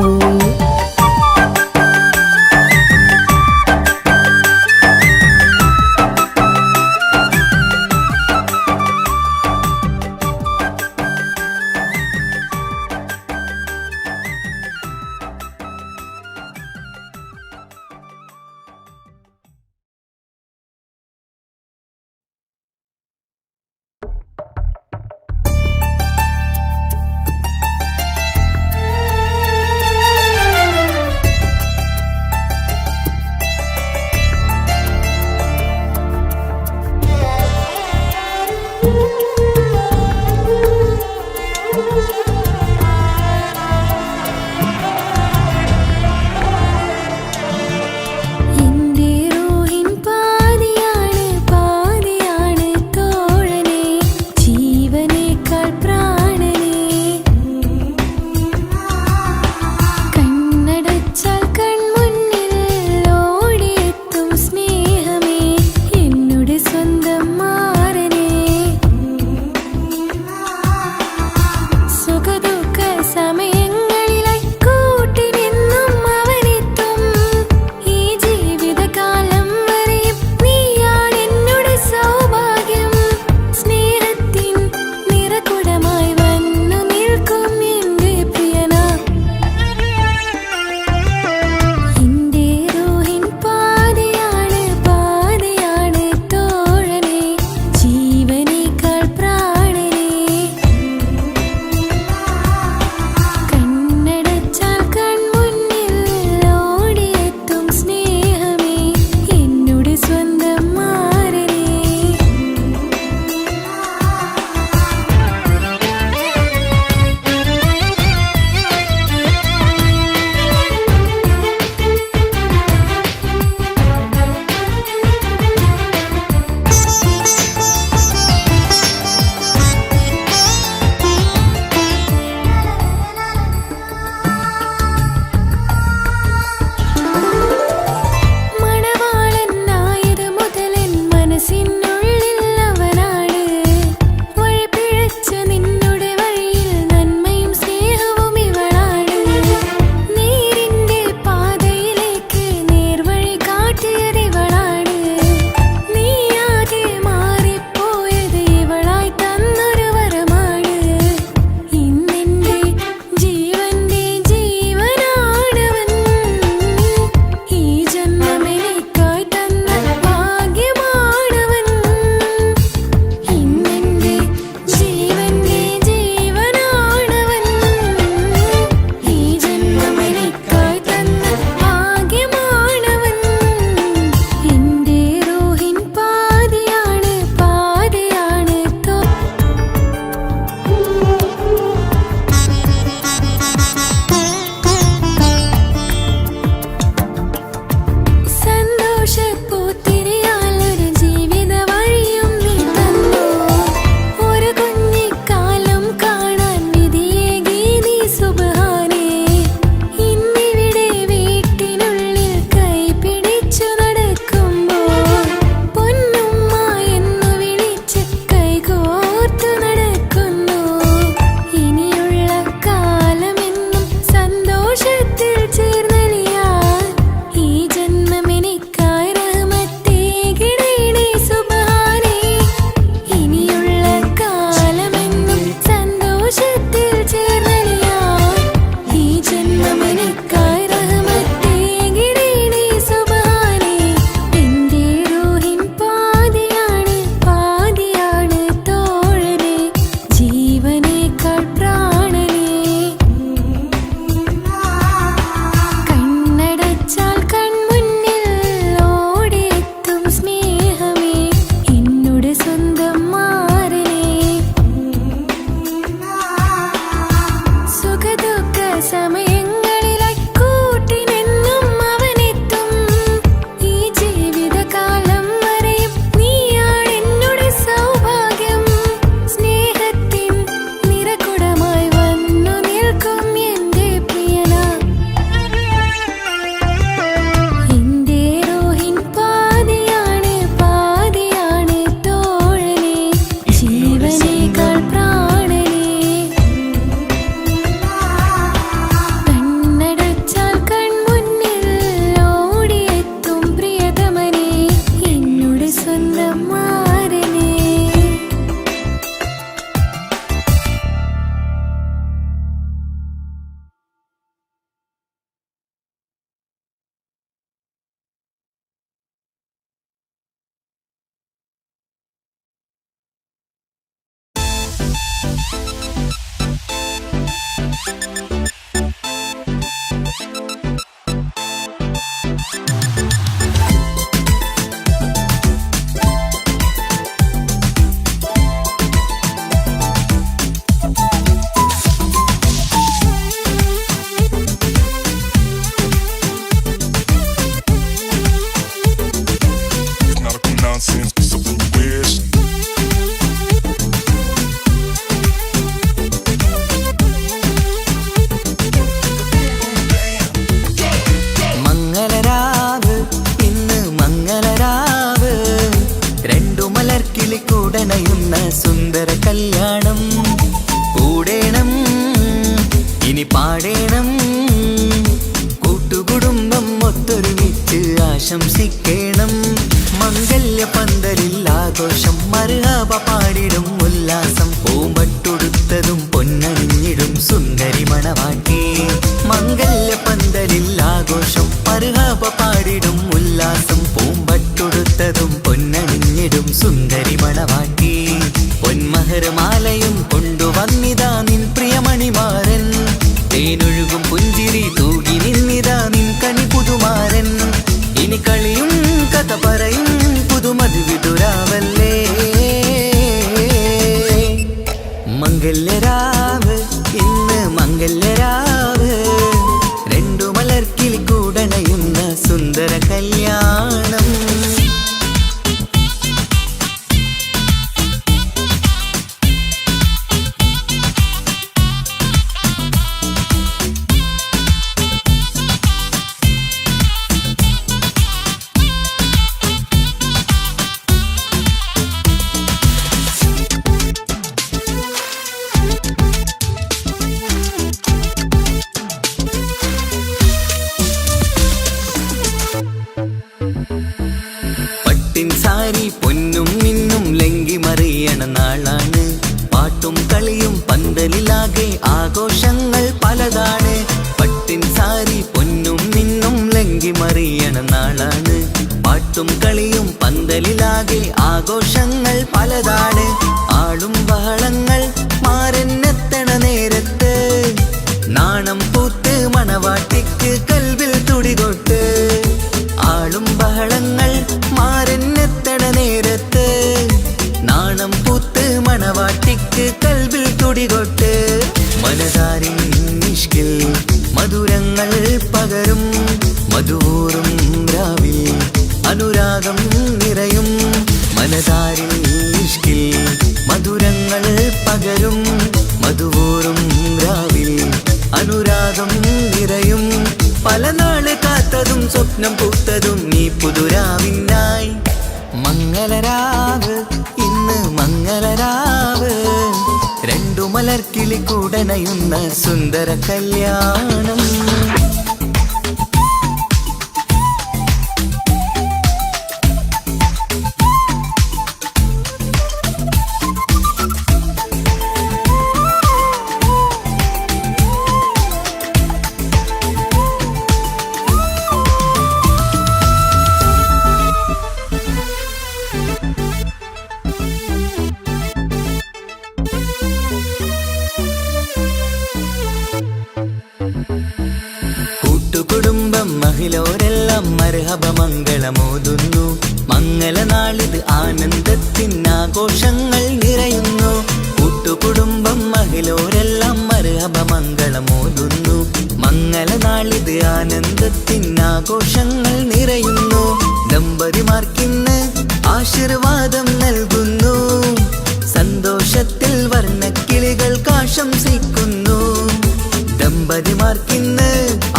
സുന്ദര കല്യാണം. കൂടേണം ഇനി പാടേണം, കൂട്ടുകുടുംബം ഒത്തൊരുമിച്ച് ആശംസിക്കേണം. മംഗല്യ പന്തലിൽ ആഘോഷം, മർഹബ പാടിടും ഉല്ലാസം. പൂമ്പട്ടുടുത്തതും പൊന്നണിഞ്ഞിടും സുന്ദരി മണവാട്ടി. മംഗല്യ പന്തലിൽ ആഘോഷം, മർഹബ പാടിടും ഉല്ലാസം. പൂമ്പട്ടുടുത്തതും പൊന്നണിഞ്ഞിടും സുന്ദരി മണവാട്ടി. പൊന്മഹർമാലയും കൊണ്ടുവന്നിതാ നിൻ പ്രിയമണിമാരൻ. തേനൊഴുകും പുഞ്ചിരി തൂകി നിന്നിതാ നിൻ കണി പുതുമാരൻ. ഇനി കളിയും കഥ പറയും പുതുമധുവിതുരാവല്ലേ. മംഗല്യരാവ് ഇന്ന് മംഗല്യരാവ്, രണ്ടു മലർക്കിളി കൂടണയുന്ന സുന്ദര കല്യാണം. പട്ടിൻ സാരി പൊന്നും മിന്നും ലങ്കി മറിയണ നാളാണ്. പാട്ടും കളിയും പന്തലിലാകെ ആഘോഷങ്ങൾ പലതാണ്. പട്ടിൻ സാരി പൊന്നും മിന്നും ലങ്കി മറിയണ നാളാണ്. പാട്ടും കളിയും പന്തലിലാകെ ആഘോഷങ്ങൾ പലതാണ്. ആളും ബഹളങ്ങൾ മാരെന്നെത്തണ നേരത്ത്, നാണം പൂത്ത് മണവാട്ടിക്ക് കൽവിൽ തുടികൊട്ട്. ആളും ബഹളങ്ങൾ മാരെന്നെത്തണ നേരത്ത്, നാണം പൂത്ത് മണവാട്ടിക്ക് കൽവിൽ തുടികൊട്ട്. മനതാരിൻ നിഷ്കിൽ മധുരങ്ങൾ പകരും, മധുവൂറും രാവിൽ അനുരാഗം നിറയും. മനതാരിൻ നിഷ്കിൽ മധുരങ്ങൾ പകരും, മധുവൂറും രാവിൽ അനുരാഗം നിറയും. പല നാള് കാത്തതും സ്വപ്നം പൂത്തതും നീ പുതുരാവിനായി. മംഗളരാവ് ഇന്ന് മംഗളരാവ്, രണ്ടു മലർക്കിളി കൂടണയുന്ന സുന്ദര കല്യാണം. കൂട്ടുകുടുംബം മഹിളോരെല്ലാം മർഹബ മംഗളമോതുന്നു. മംഗളനാളിത് ആനന്ദത്തിനാഘോഷങ്ങൾ നിറയുന്നു. കൂട്ടുകുടുംബം മഹിളോരെല്ലാം മർഹബ മംഗളമോതുന്നു. മംഗളനാളിത് ആനന്ദത്തിനാഘോഷങ്ങൾ നിറയുന്നു. ദമ്പതിമാർക്കിന്ന് ആശീർവാദം നൽകുന്നു. സന്തോഷത്തിൽ വർണ്ണക്കിളികൾ ആശംസിക്കുന്നു. ദമ്പതിമാർക്കിന്ന്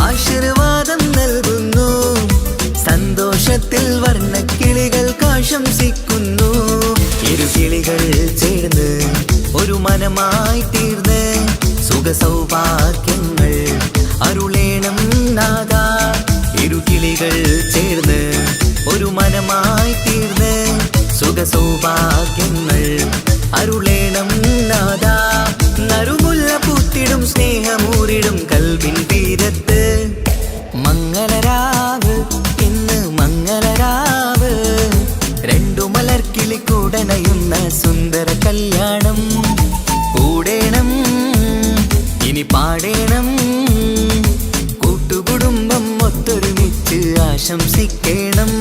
ആശീർവാദം നൽകുന്നു. സന്തോഷത്തിൽ വർണ്ണക്കിളികൾ ആശംസിക്കുന്നു. ഇരുകിളികൾ ചേർന്ന് ഒരു മനമായി തീർന്ന് സുഖ സൗഭാഗ്യങ്ങൾ അരുളേണം നാദാ. ഇരുകിളികൾ ചേർന്ന് ഒരു മനമായി തീർന്ന് സുഖ സൗഭാഗ്യങ്ങൾ അരുളേണം നാദാ. നറുമുല്ല പൂത്തിടും സ്നേഹമൂരിടും കൽവിൻ തീരത്ത്. മംഗളരാവ് ഇന്ന് മംഗളരാവ്, രണ്ടു മലർക്കിളി കൂടണയുന്ന സുന്ദര കല്യാണം. കൂടേണം ഇനി പാടേണം, കൂട്ടുകുടുംബം ഒത്തൊരുമിച്ച് ആശംസിക്കേണം.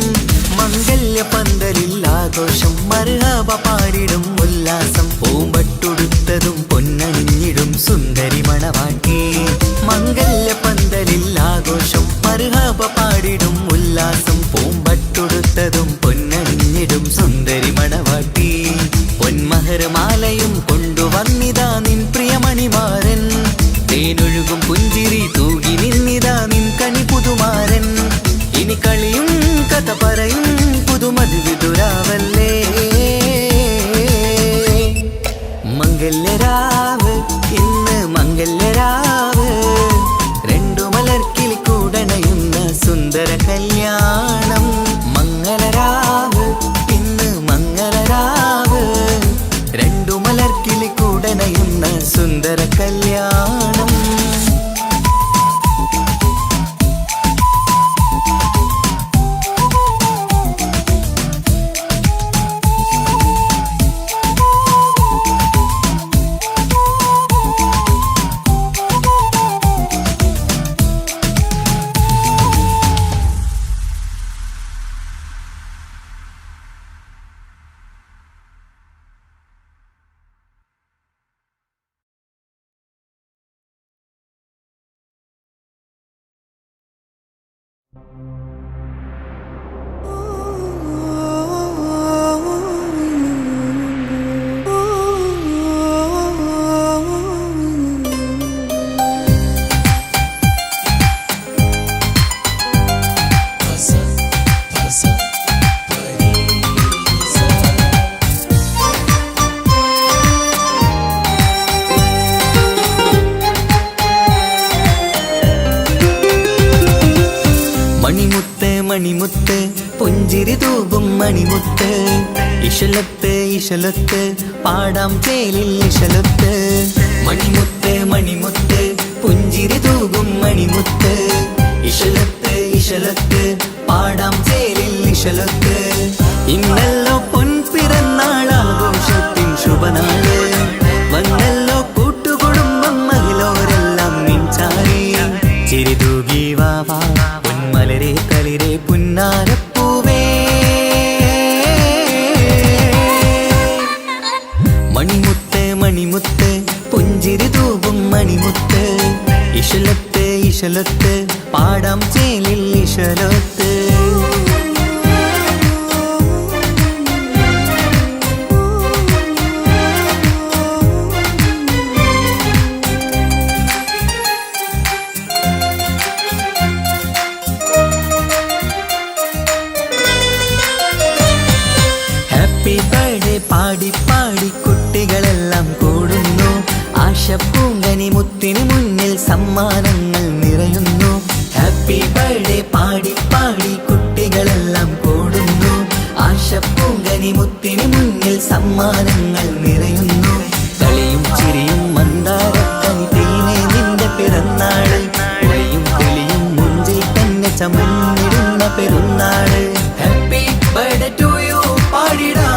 മംഗല്യ പന്തലിൽ ആഘോഷം, മർഹബ പാടിടും ഉല്ലാസം. പൂമ്പട്ടുടുത്തതും പൊന്നണിഞ്ഞിടും സുന്ദരി മണവാട്ടി. മംഗല്യ പന്തലിൽ ആഘോഷം, മർഹബ പാടിടും ഉല്ലാസം. പൂമ്പട്ടുടുത്തതും പൊന്നണിഞ്ഞിടും സുന്ദരി മണവാട്ടി. പൊന്മഹർമാലയും കൊണ്ടുവന്നിതാ നിൻ പ്രിയമണിമാരൻ. തേനൊഴുകും പുഞ്ചിരി തൂകി നിന്നിതാ നിൻ കണി പുതുമാരൻ. ഇനി കളിയും കഥ പറയും പുതുമധുവിതുരാവല്ലേ. മംഗല്യരാവ് ഇന്ന് മംഗല്യരാവ് രണ്ടു മലർക്കിളി കൂടണയുന്ന സുന്ദര കല്യാണം മംഗളരാവ് ഇന്ന് മംഗളരാവ് രണ്ടു മലർക്കിളി കൂടണയുന്ന സുന്ദര കല്യാണം മണിമുത്ത് മണിമുത്ത് പുഞ്ചിരി തൂകും മണിമുത്ത് ഇശലത്ത് ഇശലത്ത് പാടാം ചേലിൽ ഇശലത്ത് മണിമുത്ത് മണിമുത്ത് പുഞ്ചിരി തൂകും മണിമുത്ത് ഇശലത്ത് ഇശലത്ത് പാടാം ചേലിൽ ഇശലത്ത് ഇന്നല്ലോ പൊൻപിറന്നാൾ ആഘോഷത്തിൻ ശുഭനാള് വന്നല്ലോ കൂട്ടുകുടുംബം മഹിളോരെല്ലാം മിഞ്ചാരി ചിരിതൂകി വാവാ പൊന്മലരെ കളിരെ പുന്നാരപ്പൂവേ മണിമുത്ത് മണിമുത്ത് പുഞ്ചിരി തൂകും മണിമുത്ത് ഇശലത്ത് ഇശലത്ത് പാടാം ചേലിൽ ഇശലത്ത് ഹാപ്പി ബർത്ത്ഡേ പാടി പാടി കുട്ടികളെല്ലാം കൂടുന്നു ആശപ്പൂങ്കനി മുത്തിന് മുന്നിൽ സമ്മാനങ്ങൾ നിറയുന്നു ഹാപ്പി ബർത്ത്ഡേ പാടി പാടി കുട്ടികളെല്ലാം കൂടുന്നു ആശപ്പൂങ്കനി മുത്തിന് മുന്നിൽ സമ്മാനങ്ങൾ നിറയുന്നു കളിയും ചിരിയും മന്ദാരക്കനി തേനെ നിന്റെ പിറന്നാള് ഒളിയും തെളിയും മുഞ്ചിൽ തന്നെ ചമന്നിടുന്ന പെരുന്നാള് ഹാപ്പി ബർത്ത്ഡേ ടു യു പാടിടാ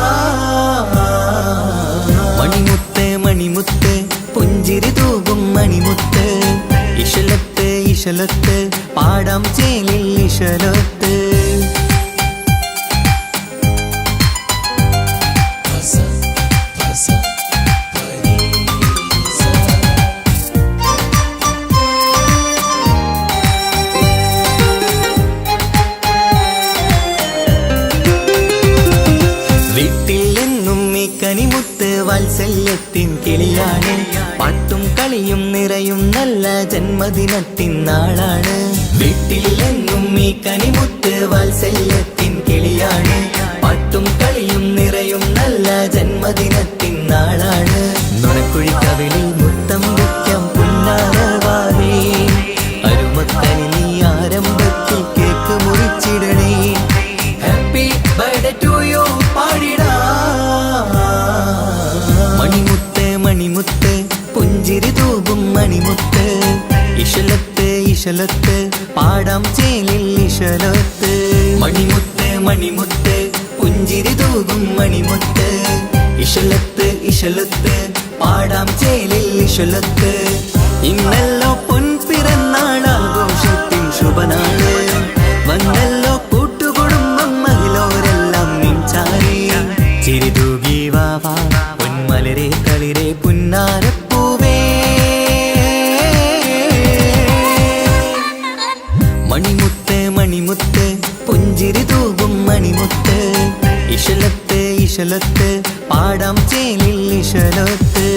മണിമുത്ത് മണിമുത്ത് പുഞ്ചിരി തൂകും മണിമുത്ത് ഇശലത്ത് ഇശലത്ത് പാടാം ചേലിൽ ഇശലത്ത് കനിമുത്ത് വാത്സല്യത്തിൻ കിളിയാണ് പാട്ടും കളിയും നിറയും നല്ല ജന്മദിനത്തിൻ നാളാണ് വീട്ടിൽ എങ്ങും ഈ കനിമുത്ത് വാത്സല്യത്തിൻ കിളിയാണ് പാട്ടും കളിയും നിറയും നല്ല ജന്മദിനത്തിൻ നാളാണ് നുണക്കുഴി കവിളിൽ മുത്തം വയ്ക്കാം പുന്നാരവാവേ അരുമക്കനി നീ ആരംഭത്തിൽ കേക്ക് മുറിച്ചിടണേ ഹാപ്പി ബർത്ത്ഡേ ടു യു പാടിടാ മണിമുത്ത് മണിമുത്ത് പുഞ്ചിരി തൂകും മണിമുത്ത് ഇശലത്ത് ഇശലത്ത് പാടാം ചേലിൽ ഇശലത്ത് മണിമുത്ത് മണിമുത്ത് പുഞ്ചിരി തൂകും മണിമുത്ത് ഇശലത്ത് ഇശലത്ത് പാടാം ചേലിൽ ഇശലത്ത് ഇന്നല്ലോ പൊൻപിറന്നാൾ ആഘോഷത്തിൻ ശുഭനാള് വന്നല്ലോ കൂട്ടുകുടുംബം മഹിളോരെല്ലാം മിഞ്ചാരി ചിരിതൂകി വാവാ പൊന്മലരെ കളിരെ പുന്നാരപ്പൂവേ മണിമുത്ത് മണിമുത്ത് പുഞ്ചിരി തൂകും മണിമുത്ത് ഇശലത്ത് ഇശലത്ത് പാടാം ചേലിൽ ഇശലത്ത്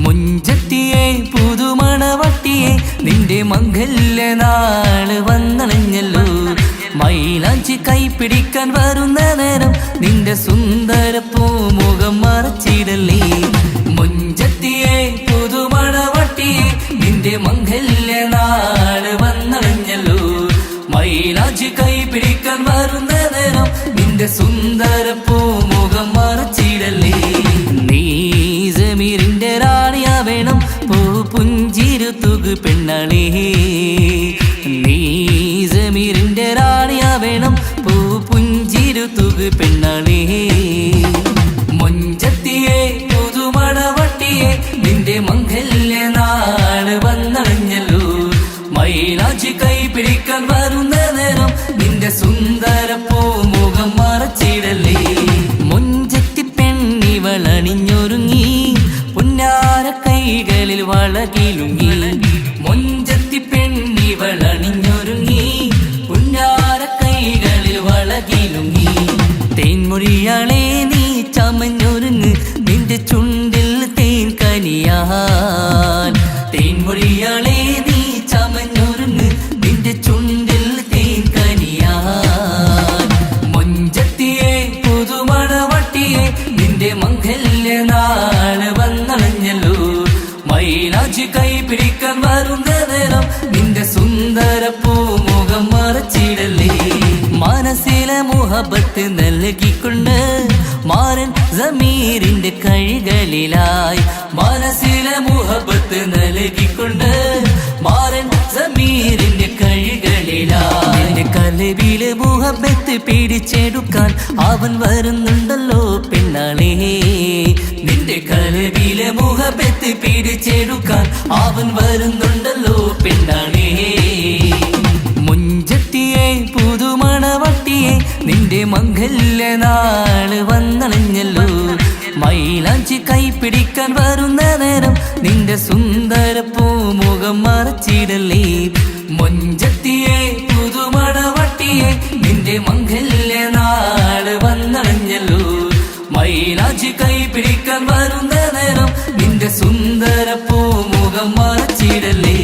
മുഞ്ചത്തിയെ പുതുമണവട്ടിയെ മംഗല്യ നാള് വന്നണഞ്ഞല്ലോ മൈലാഞ്ചി കൈ പിടിക്കാൻ വരുന്ന നേരം നിന്റെ സുന്ദര പൂമുഖം മറച്ചിടല്ലേ മുഞ്ചത്തിയെ പുതുമണവട്ടിയെ നിന്റെ മംഗല്യ നാള് വന്നണഞ്ഞല്ലോ മൈലാഞ്ചി കൈ പിടിക്കാൻ വരുന്ന നേരം നിന്റെ സുന്ദര പൂമുഖം മറച്ചിടല്ലേ നീ സമീറിന്റെ റാണിയാ വേണം പൂ പുഞ്ചിരു തുകു പെണ്ണളേ നീ സമീറിന്റെ റാണിയാ വേണം പൂ പുഞ്ചിരു തുകു പെണ്ണളേ മുഞ്ചത്തിയെ പുതുമണവട്ടിയെ നിന്റെ മംഗല്യ നാള് വന്നണഞ്ഞല്ലോ മൈലാഞ്ചി കൈ പിടിക്കാൻ വരുന്ന നേരം നിന്റെ സുന്ദര പൂമുഖം മറച്ചിടല്ലേ മുഞ്ചത്തി പെണ്ണിവളണിഞ്ഞൊരുങ്ങി പുന്നാര കൈകളിൽ വളകിലുങ്ങി മുഞ്ചത്തി പെണ്ണിവളണിഞ്ഞൊരുങ്ങി പുന്നാര കൈകളിൽ വളകിലുങ്ങി തേൻമൊഴിയാളെ നീ ചമഞ്ഞൊരുങ്ങ് നിന്റെ ചുണ്ടിൽ തേൻ കനിയാൻ തേൻമൊഴിയാളെ നീ ചമഞ്ഞൊരുങ്ങ് നിന്റെ ചുണ്ടിൽ തേൻ കനിയാൻ മുഞ്ചത്തിയെ പുതുമണവട്ടിയെ നിന്റെ മംഗല്യ നാള് വന്നണഞ്ഞല്ലോ മൈലാഞ്ചി കൈ പിടിക്കാൻ വരുന്ന നേരം നിന്റെ സുന്ദര പൂമുഖം മറച്ചിടല്ലേ മനസ്സിലെ മുഹബത്ത് നൽകിക്കൊണ്ട് മാരൻ സമീറിന്റെ കൈകളിലായി മനസ്സിലെ മുഹബത്ത് നൽകിക്കൊണ്ട് മാരൻ സമീറിന്റെ കൈകളിലായി നിന്റെ കലവിലെ മുഹബത്ത് പിടിച്ചെടുക്കാൻ അവൻ വരുന്നുണ്ടല്ലോ പെണ്ണാളേ നിന്റെ കലവിലെ മുഹബത്ത് പിടിച്ചെടുക്കാൻ അവൻ വരുന്നുണ്ടല്ലോ പെണ്ണാളേ മുഞ്ചത്തിയെ പുതുമണവട്ടിയെ നിന്റെ മംഗല്യ നാള് വന്നണഞ്ഞല്ലോ മൈലാഞ്ചി കൈ പിടിക്കാൻ വരുന്ന നേരം നിന്റെ സുന്ദര പൂമുഖം മറച്ചിടല്ലേ മുഞ്ചത്തിയെ പുതുമണവട്ടിയെ നിന്റെ മംഗല്യ നാള് വന്നണഞ്ഞല്ലോ മൈലാഞ്ചി കൈ പിടിക്കാൻ വരുന്ന നേരം നിന്റെ സുന്ദര പൂമുഖം മറച്ചിടല്ലേ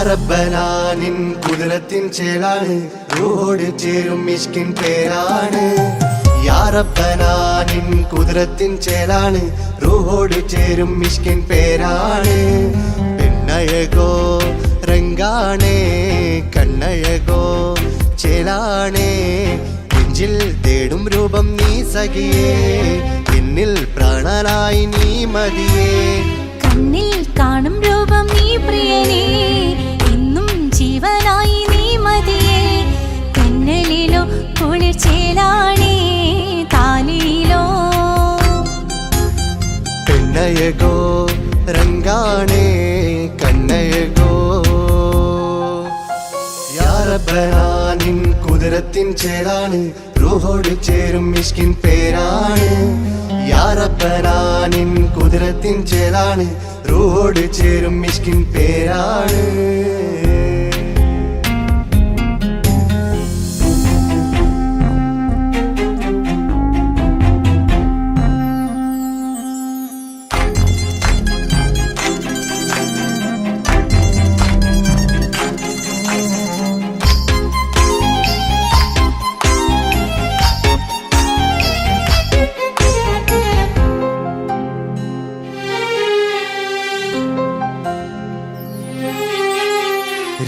റബ്ബനാനിൻ കുതിരത്തിൻ ചേലാണ് റൂഹോട് ചേരും മിഷ്കിൻ പേരാണ് യാ റബ്ബനാനിൻ കുതിരത്തിൻ ചേലാണ് റൂഹോട് ചേരും മിഷ്കിൻ പേരാണ് പെണ്ണഴകോ രംഗാണേ കണ്ണഴകോ ചേലാണേ നെഞ്ചിൽ തേടും രൂപം നീ സഖിയേ എന്നിൽ പ്രാണനായി നീ മതിയേ കണ്ണിൽ കാണും രൂപം നീ പ്രിയനേ ഇന്നും ജീവനായി നീ മതിയേ കണ്ണലിലോ കുളിർച്ചേലാണേ താലിയിലോ പെണ്ണഴകോ രംഗാണേ കണ്ണഴകോ യാ റബ്ബനാനിൻ കുതിരത്തിൻ ചേലാണ് റൂഹോട് ചേരും മിഷ്കിൻ പേരാണ് യാ റബ്ബനാനിൻ കുതിരത്തിൻ ചേലാണ് റൂഹോട് ചേരും മിഷ്കിൻ പേരാണ്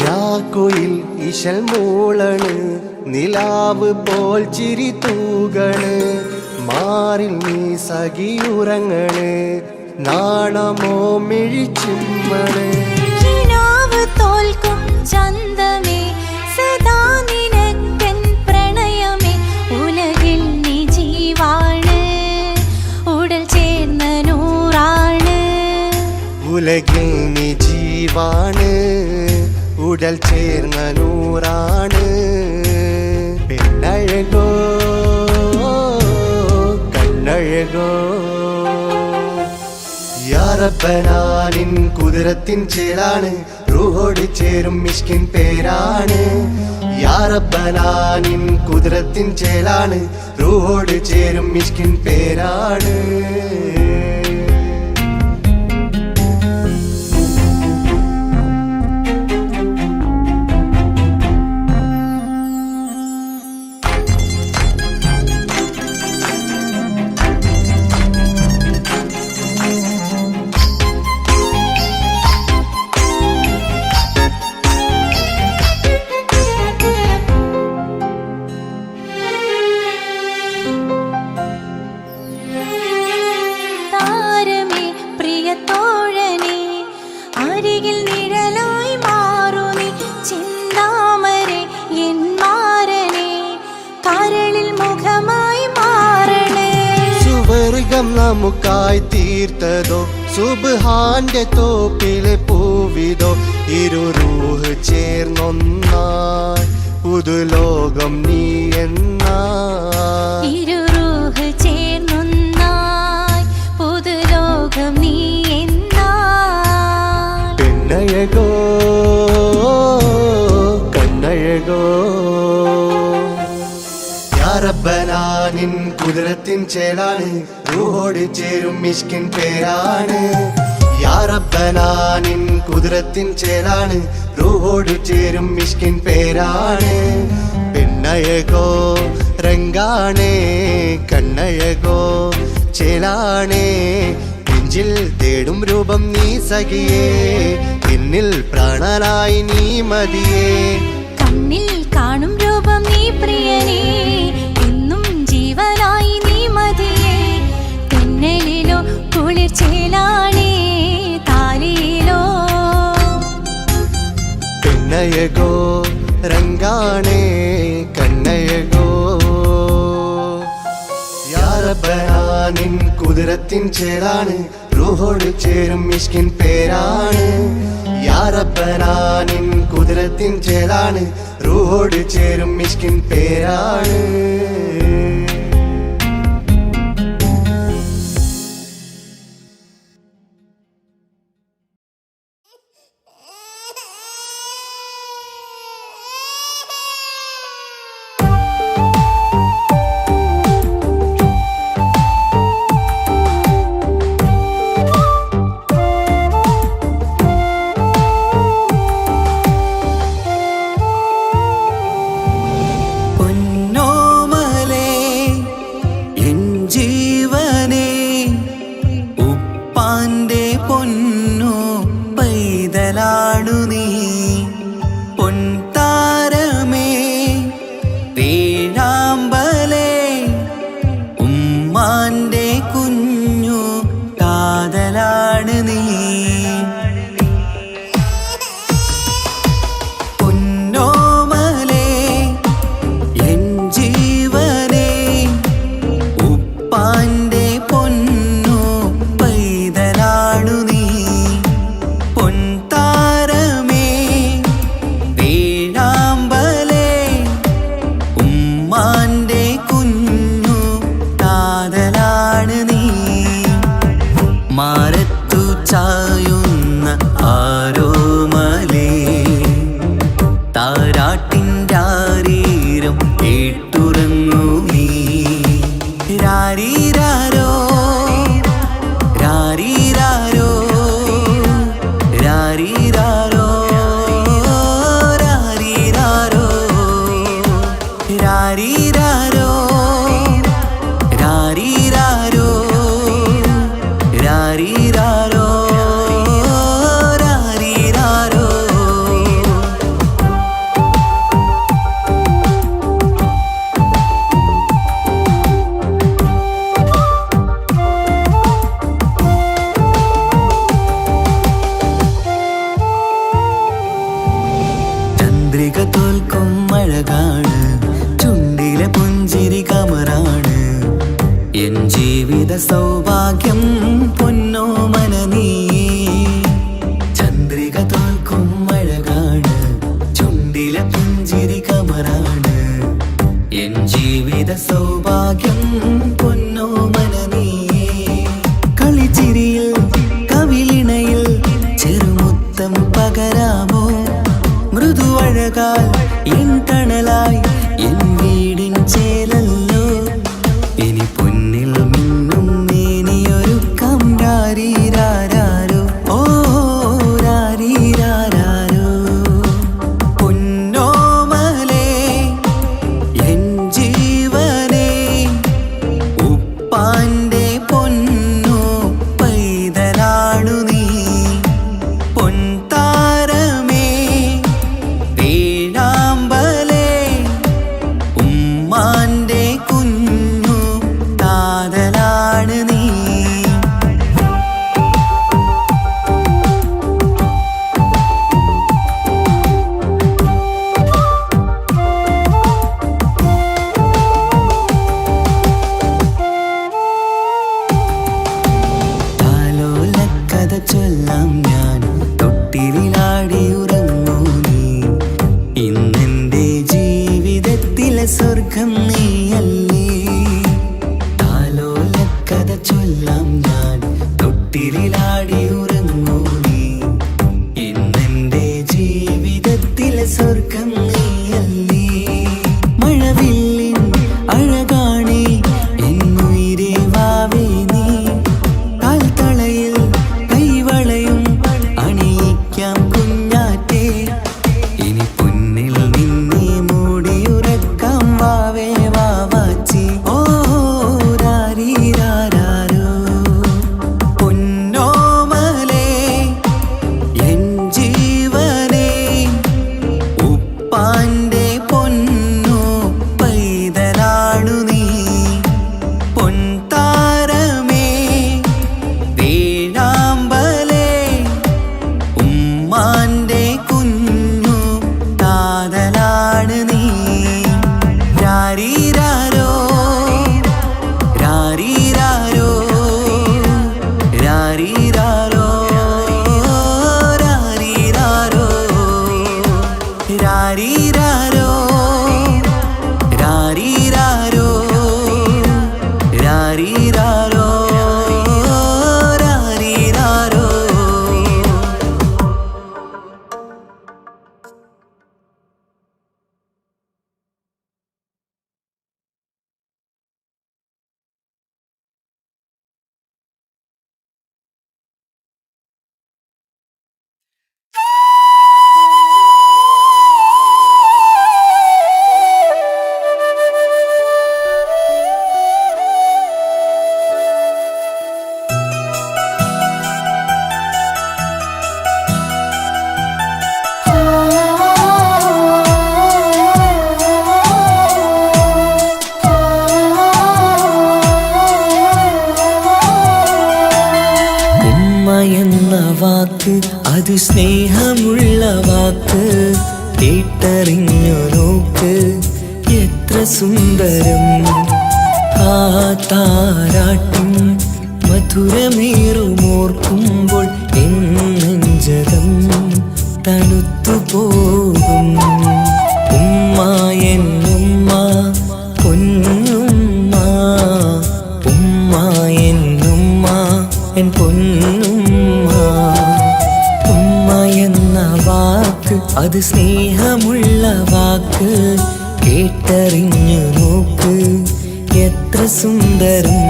രാക്കുയിൽ ഇശൽ മൂളണ് നിലാവ് പോൽ ചിരി തൂകണ് മാറിൽ നീ സഖിയുറങ്ങണ് നാണമോ മിഴിച്ചിമ്മണ് കിനാവ് തോൽക്കും ചന്തമേ സദാ നിനക്കൻ പ്രണയമേ ഉലകിൽ ഉലകിൽ നീ ജീവാണ് ഉടൽ ചേർന്ന നൂറാണ് പെണ്ണഴകോ കണ്ണഴകോ യാ റബ്ബനാ നിൻ കുതിരത്തിൻ ചേലാണ് റൂഹോട് ചേരും മിഷ്കിൻ പേരാണ് യാ റബ്ബനാ നിൻ കുതിരത്തിൻ ചേലാണ് റൂഹോട് ചേരും മിഷ്കിൻ പേരാണ് നമുക്കായി തീർത്തതോ സുബ്ഹാന്റെ തോപ്പിലെ പൂവിതോ ഇരു റൂഹ് ചേർന്നൊന്നായി പുതുലോകം നീ എന്നായി ഇരു റൂഹ് ചേർന്നൊന്നായി പുതുലോകം നീ എന്നായി പെണ്ണഴകോ കണ്ണഴകോ യാ റബ്ബനാ നിൻ കുതിരത്തിൻ ചേലാണ് റൂഹോട് ചേരും മിഷ്കിൻ പേരാണ് യാ റബ്ബനാ നിൻ കുതിരത്തിൻ ചേലാണ് റൂഹോട് ചേരും മിഷ്കിൻ പേരാണ് പെണ്ണഴകോ രംഗാണേ കണ്ണഴകോ ചേലാണേ നെഞ്ചിൽ തേടും രൂപം നീ സഖിയേ എന്നിൽ പ്രാണനായി നീ മതിയേ കണ്ണിൽ കാണും രൂപം നീ പ്രിയനേ എന്നും ജീവനായി നീ മതിയേ തെന്നലിലോ കുളിർ ചേലാണേ താലിയിലോ പെണ്ണഴകോ രംഗാണേ കണ്ണഴകോ യാ റബ്ബനാ നിൻ കുതിരത്തിൻ ചേലാണ് റൂഹോട് ചേരും മിഷ്കിൻ പേരാണ് യാ റബ്ബനാ നിൻ കുതിരത്തിൻ ചേലാണ് റൂഹോട് ചേരും മിഷ്കിൻ പേരാണ് ജീവിത സൗഭാഗ്യം പൊന്നോമന നീ എൻ ജീവിത സൗഭാഗ്യം പൊന്നോമന നീയേ. കളിച്ചിരിയിൽ കവിളിണയിൽ ചെറുമുത്തം പകരാമോ? മൃദുവഴകാൽ എൻ തണലായി എൻ വീടിൻ ചേലല്ലോ. ഇനി പൊന്നിൽ മിന്നും നീനിയൊരുക്കം രാരീരാരോ ഓ രാരീരാരോ. പൊന്നോമലേ എൻ ജീവനേ ഉപ്പാന്റെ പൊന്നോ പൈതലാണു നീ. പൊൻതാരമേ പേഴാമ്പലേ ഉമ്മാന്റെ കുഞ്ഞു കാതലാണ് നീ. താലോലക്കഥ ചൊല്ലാം ഞാൻ തൊട്ടിലാടി ഉറങ്ങൂ നീ. ഇന്നെന്റെ ജീവിതത്തിലെ സ്വർഗം നീയല്ലേ. താലോലക്കഥ ചൊല്ലാം ഞാൻ തൊട്ടിലാടി ഉറങ്ങൂ നീ. ഇന്നെന്റെ ജീവിതത്തിലെ സ്വർഗം നീയല്ലേ. മഴവില്ലിൻ അഴകാണേ എന്നുയിരേ വാവേ നീ. കാൽത്തളയിൽ കൈവളയും അണിയിക്കാം കുഞ്ഞാറ്റേ. ഇനി പൊന്നിൽ നിന്നെ മൂടിയുറക്കാം വാവേ വാവാച്ചി ഓ രാരീരാരോ. പൊന്നോമലേ എൻ ജീവനേ ഉപ്പാന്റെ പൊന്നോ പൈതലാണു നീ. പൊൻതാരമേ പേഴാമ്പലേ ഉമ്മാന്റെ കുഞ്ഞു കാതലാണ് നീ. രാരീരാരോ രാരീരാരോ രാരീരാരോ രാരീരാരോ രാരീരാരോ രാരീരാരോ രാരീരാരോ രാരീരാരോ. ഉമ്മ എന്ന വാക്ക് അത് സ്നേഹമുള്ള വാക്ക്. കേട്ടറിഞ്ഞു നോക്ക് എത്ര സുന്ദരം. ആ താരാട്ടിൻ മധുരമേറുമോർക്കുമ്പോൾ എൻ നെഞ്ചകം തണുത്തുപോകും. ഉമ്മ എന്നുമ്മ പൊന്നുമ്മ. ഉമ്മ എന്നുമ്മ എൻ പൊന്നുമ്മ. ഉമ്മ എന്ന വാക്ക് അത് സ്നേഹമുള്ള വാക്ക്. കേട്ടറിഞ്ഞു നോക്ക് എത്ര സുന്ദരം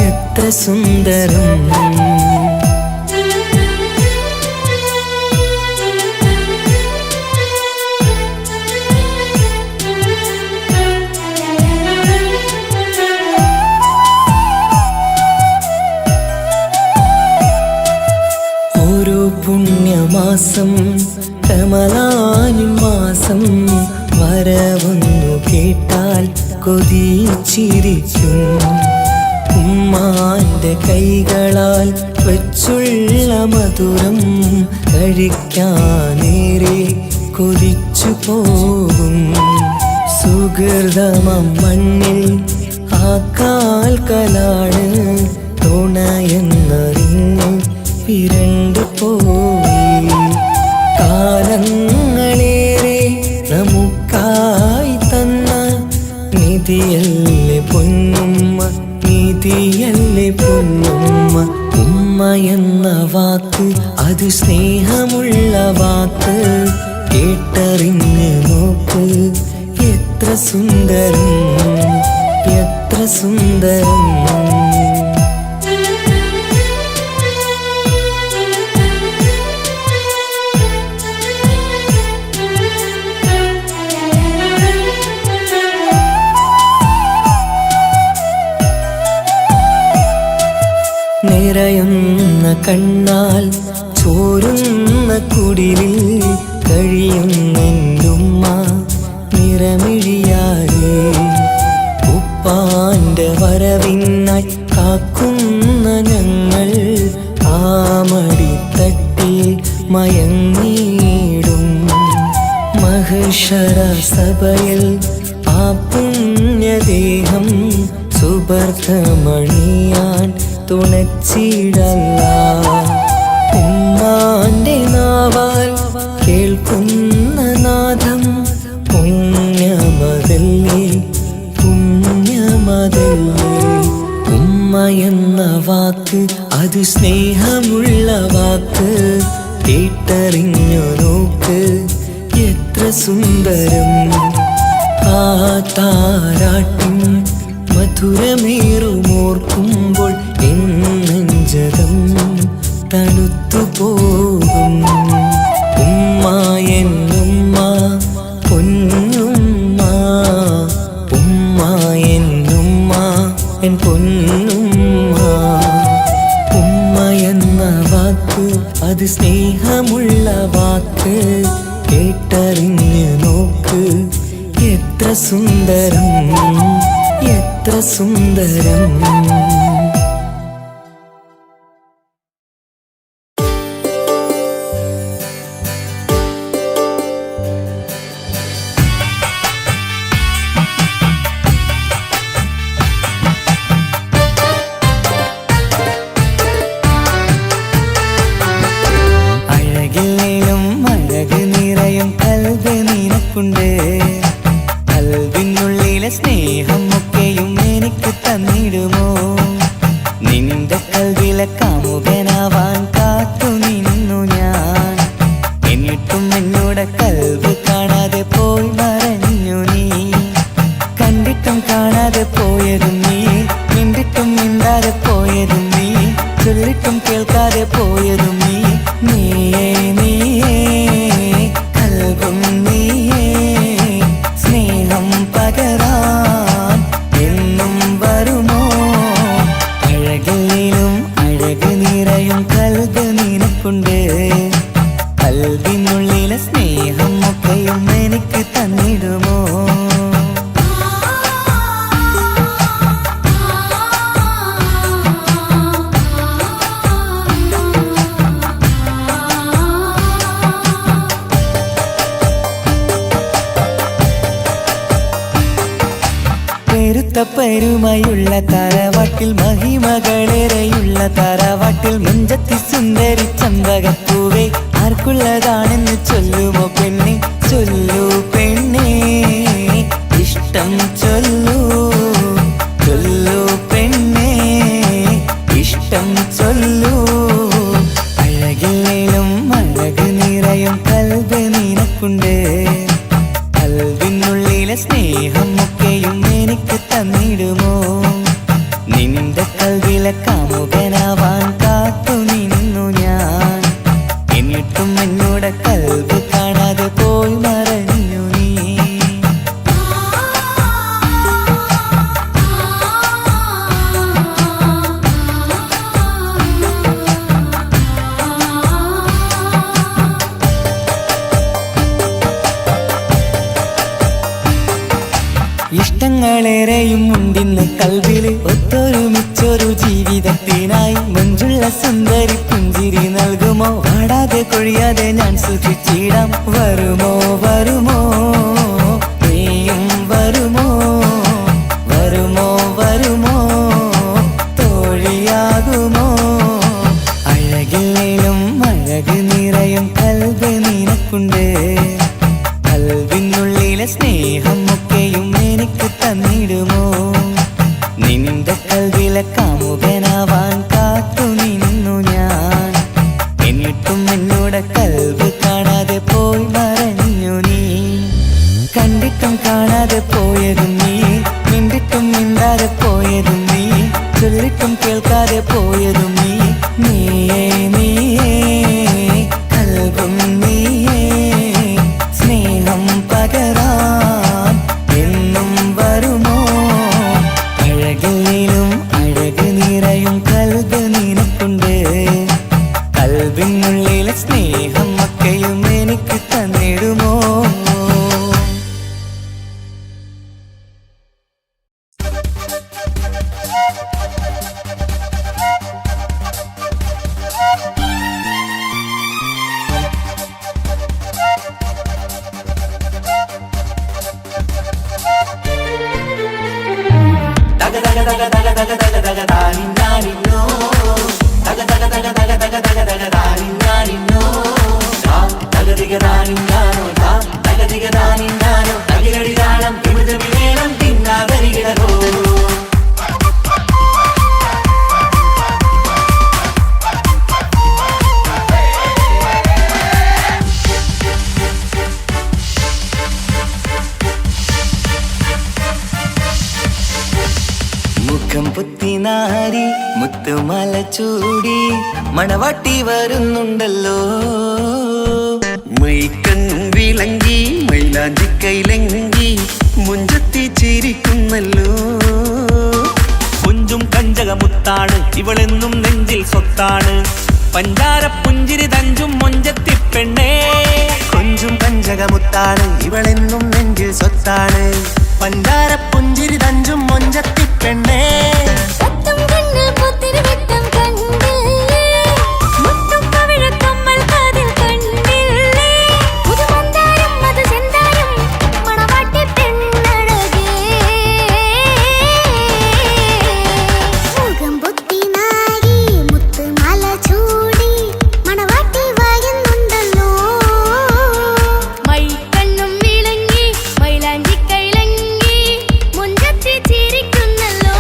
എത്ര സുന്ദരം. ഓരോ പുണ്യമാസം റമളാനിൻ മാസം വരവൊന്നു കേട്ടാൽ കൊതിച്ചിരിക്കും. ഉമ്മാന്റെ കൈകളാൽ വെച്ചുള്ള മധുരം കഴിക്കാനേറെ കൊതിച്ചു പോകും. സുഹൃതമം മണ്ണിൽ ആ കാൽക്കലാണ് തുണയെന്നറിഞ്ഞ് പിരണ്ടു പോയി. കാലങ്ങളേറെ നമുക്കായി തന്ന നിധിയല്ലേ പൊന്നുമ്മ, നിധിയല്ലേ പൊന്നുമ്മ. ഉമ്മ എന്ന വാക്ക് അത് സ്നേഹമുള്ള വാക്ക്, കേട്ടറിഞ്ഞ് നോക്ക്. എത്ര സുന്ദരം, എത്ര സുന്ദരം. നിറയുന്ന കണ്ണാൽ ചോരുന്ന കുടിലിൽ കഴിയുന്നെന്റുമ്മ നിറമിഴിയാലേ. ഉപ്പാന്റെ വരവിനായി കാക്കുന്ന ഞങ്ങൾ ആമടിത്തട്ടിൽ മയങ്ങിയിടും. മഹ്ശറ സഭയിൽ ആ പുണ്യദേഹം സുബർദ്ധമണിയാൻ തുണച്ചിടല്ല. ഉമ്മാന്റെ നാവാൽ കേൾക്കുന്ന നാദം പുണ്യമതല്ലേ, പുണ്യമതല്ലേ. ഉമ്മ എന്ന വാക്ക് അത് സ്നേഹമുള്ള വാക്ക്, കേട്ടറിഞ്ഞു നോക്ക്. എത്ര സുന്ദരം. ആ താരാട്ടിൻ മധുരമേറുമോർക്കുമ്പോൾ നെഞ്ചകം തണുത്തുപോകും. ഉമ്മ എന്നുമ്മ പൊന്നുമ്മ, ഉമ്മ എന്നുമ്മ എൻ പൊന്നുമ്മ. ഉമ്മ എന്ന വാക്ക് അത് സ്നേഹമുള്ള വാക്ക്, കേട്ടറിഞ്ഞ് നോക്ക്. എത്ര സുന്ദരം, എത്ര സുന്ദരം. അഴകില്ലേലും അഴക് നിറയും കൽബ് നിനക്കുണ്ട്. കൽബിനുള്ളിലെ സ്നേഹം ഒക്കെയും എനിക്ക് തന്നിടുമോ? നിന്റെ കൽബിലെ കാമുകനാവാൻ കാത്തു നിന്നു ഞാൻ. എന്നിട്ടും എന്നോട് കൽബ് കാണാതെ പോയി മറഞ്ഞു നീ. കണ്ടിട്ടും കാണാതെ പോയതും നീ, മിണ്ടിട്ടും മിണ്ടാതെ പോയതും നീ, ചൊല്ലിട്ടും കേൾക്കാതെ പോയതും നീ. നീയേ നീയേ കൽബും നീയേ, സ്നേഹം പകരാൻ എന്നും വരുമോ? അഴകിലും അഴക് നിറയും കൽബ് നിനക്കുണ്ട്. കൽബിനുള്ളിലെ സ്നേഹം ഒക്കെയും എനിക്ക് തന്നിടുമോ? പെരുമയുള്ള തറവാട്ടിൽ മഹിമകളേറെയുള്ള തറവാട്ടിൽ മുഞ്ചത്തി സുന്ദരി ചമ്പകപ്പൂവേ, ആർക്കുള്ളതാണെന്ന് ചൊല്ലുമോ പെണ്ണെ, ചൊല്ലൂ പെണ്ണേ. ഇഷ്ടം ചൊല്ലൂ, ചൊല്ലൂ പെണ്ണേ, ഇഷ്ടം ചൊല്ലൂ. അഴകില്ലേലും അഴക് നിറയും കൽബ് നിനക്കുണ്ട്. കൽബിനുള്ളിലെ സ്നേഹം ഒക്കെയും എനിക്ക് തന്നിടുമോ? നിന്റെ കൽബിലെ കാമുകനാവാൻ കാത്തു നിന്നു ഞാൻ. എന്നിട്ടും എന്നോട് കൽബ് കാണാതെ പോയി മറഞ്ഞു നീ. ഇഷ്ടങ്ങളേറെയും ഉണ്ടിന്ന് കൽബില്, ഒത്തൊരുമിച്ചൊരു ജീവിതത്തിനായി മഞ്ജുള്ള സുന്ദരി പുഞ്ചിരി നൽകുമോ? വാടാതെ കൊഴിയാതെ ഞാൻ സൂക്ഷിച്ചിടാം. വരുമോ വരുമോ നീയും വരുമോ? വരുമോ വരുമോ തോഴിയാകുമോ? അഴകില്ലേലും അഴക് നിറയും കൽബ് നിനക്കുണ്ട്. കൽബിനുള്ളിലെ സ്നേഹം ഒക്കെയും എനിക്ക് തന്നിടുമോ? നിന്റെ കൽവിലെ കാമുകനാവാൻ കാത്തു നിന്നു ഞാൻ. എന്നിട്ടും എന്നോട് കൽവ് കാണാതെ പോയി മറഞ്ഞു നീ. കണ്ടിട്ടും കാണാതെ പോയതും നീ, മിണ്ടിട്ടും മിണ്ടാതെ പോയതും നീ, ചൊല്ലിട്ടും കേൾക്കാതെ പോയതും നീ. നീയേ നീയേ കൽവും നീയേ, സ്നേഹം പകരാൻ എന്നും വരുമോ? അഴകിലും അഴക് നിറയും കൽബ് നിനക്കുണ്ട്. കൽബിനുള്ളിലെ സ്നേഹം ഒക്കെയും എനിക്ക് തന്നിടുമോ? മുഖം പുത്തിനാരി മുത്തുമല ചൂടി മണവാട്ടി വരുന്നുണ്ടല്ലോ. മൈക്കണ്ണും വിളങ്ങി മൈലാഞ്ചി കൈലങ്കി മുഞ്ചത്തി ചിരിക്കുന്നല്ലോ. കുഞ്ചും കഞ്ചകമുത്താണ് ഇവളെന്നും നെഞ്ചിൽ സ്വത്താണ്. പഞ്ചാര പുഞ്ചിരി തഞ്ചും മൊഞ്ചത്തി പെണ്ണേ. കൊഞ്ചും പഞ്ചകമുത്താണ് ഇവളെന്നും നെഞ്ചിൽ സ്വത്താണ്. പഞ്ചാര പുഞ്ചിരി തഞ്ചും മൊഞ്ചത്തി പെണ്ണേ. മുത്തും കണ്ണിൽ പുത്തിരി വെട്ടം കണ്ടില്ലേ, മുത്തും പവിഴക്കമ്മൽ കാതിൽ കണ്ടില്ലേ, പുതുമന്ദാരം മധുചന്ദാരം മണവാട്ടി പെണ്ണഴകേ. മുഖം പൊത്തിനാരി മുത്തുമാല ചൂടി മണവാട്ടി വരുന്നുണ്ടല്ലോ. മൈക്കണ്ണും വിളങ്ങി മൈലാഞ്ചി കൈലങ്കി മുഞ്ചത്തി ചിരിക്കുന്നല്ലോ.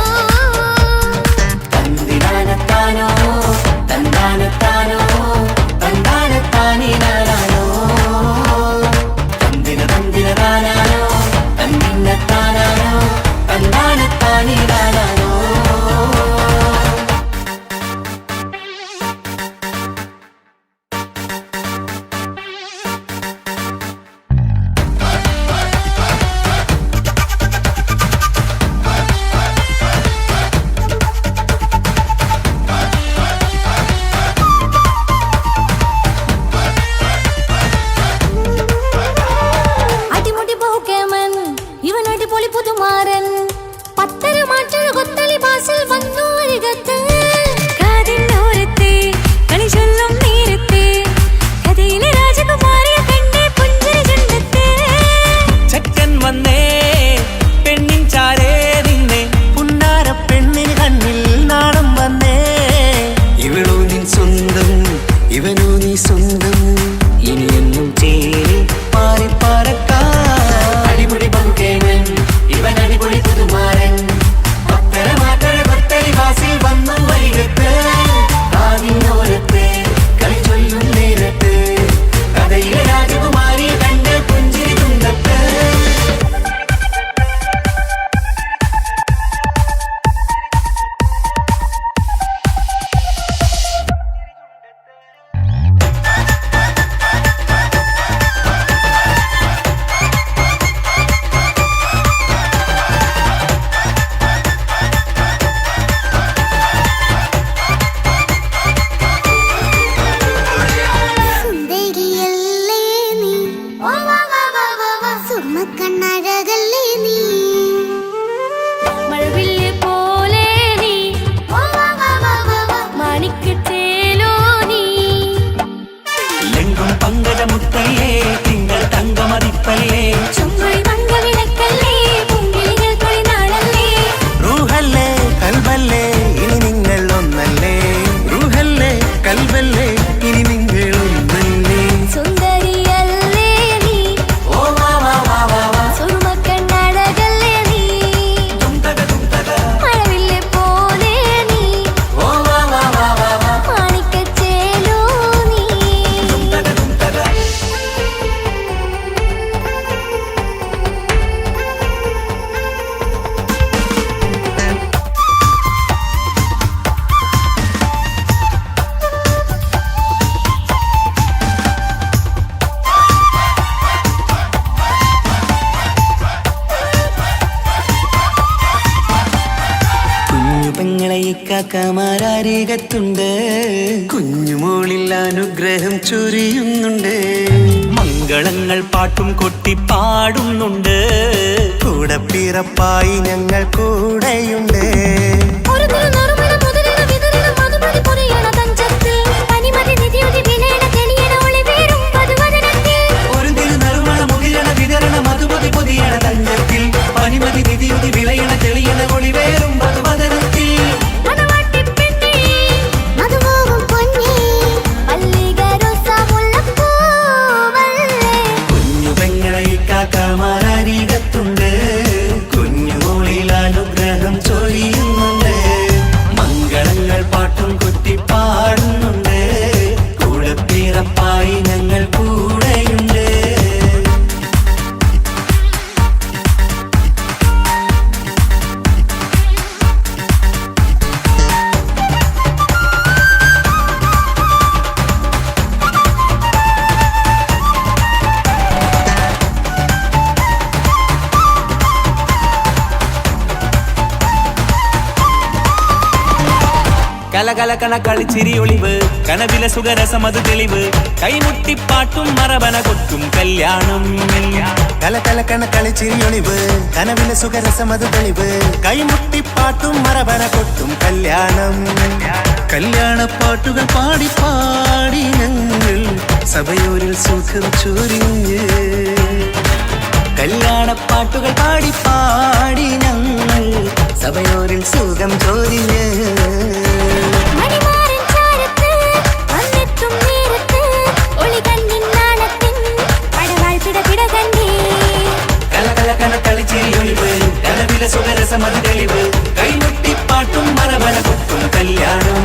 ഇക്കാക്കമാരരികത്തുണ്ട് കുഞ്ഞുമോളിൽ അനുഗ്രഹം ചൊരിയുന്നുണ്ട് മംഗളങ്ങൾ പാട്ടും കൊട്ടി പാടുന്നുണ്ട് കൂടെ പിറപ്പായി ഞങ്ങൾ കൂടെയുണ്ട് ഒരു തിരുനറുമണ മുതലിന വിതരണ മധുമതി പൊറിയണ തഞ്ചത്തിൽ പനിമതി നിധിയുതി വിലയണ തെളിയണ ഒളിവേറും പതുവദനത്തിൽ ഒരു തിരുനറുമണ മുകിലണ വിതരണ മധുമതി പൊതിയണ തഞ്ചത്തിൽ പനിമതി നിധിയുതി വിളയണ തെളിയണ ഒളിവേറും മധുവദനത്തിൽ മണവാട്ടിപ്പെണ്ണേ മധുപോകും പൊന്നേ മല്ലികരോസ മുല്ലപ്പൂവല്ലേ കുഞ്ഞു പെങ്ങളെ ഇക്കാക്കമാരരികത്തുണ്ട് കുഞ്ഞുമോളിൽ അനുഗ്രഹം ചൊരിയുന്നുണ്ട് മംഗളങ്ങൾ പാട്ടും കൊട്ടി പാടുന്നുണ്ട് കൂടെ പിറപ്പായി ഞങ്ങൾ കൂടെയുണ്ട് കലകലകണ കളിച്ചിരി ഒളിവ് കനവില സുഖരസമത് തെളിവ് കൈമുട്ടിപ്പാട്ടും മറവന കൊട്ടും കല്യാണം കലകലക്കണ കളിച്ചിരിയൊളിവ് കനവിലെ സുഖരസമത് തെളിവ് കൈമുട്ടിപ്പാട്ടും മറവന കൊട്ടും കല്യാണം കല്യാണപ്പാട്ടുകൾ പാടി പാടി ഞങ്ങൾ സഭയോരിൽ സുഖം ചൊരിഞ്ഞ് കല്യാണപ്പാട്ടുകൾ പാടി പാടി ഞങ്ങൾ സഭയോരിൽ സുഖം ചോരിഞ്ഞ് മണിമാരൻ ചാരത്ത് വന്നെത്തും നേരത്ത് ഒളികണ്ണിൻ നാളത്തിൻ പടവാൾ പിടപിട കണ്ടേ കലകലകണ കളിച്ചിരിയൊളിവ് കനവിലെ സുഖരസമത് തെളിവ് കൈമുട്ടിപ്പാട്ടും മറവന കൊട്ടും കല്യാണം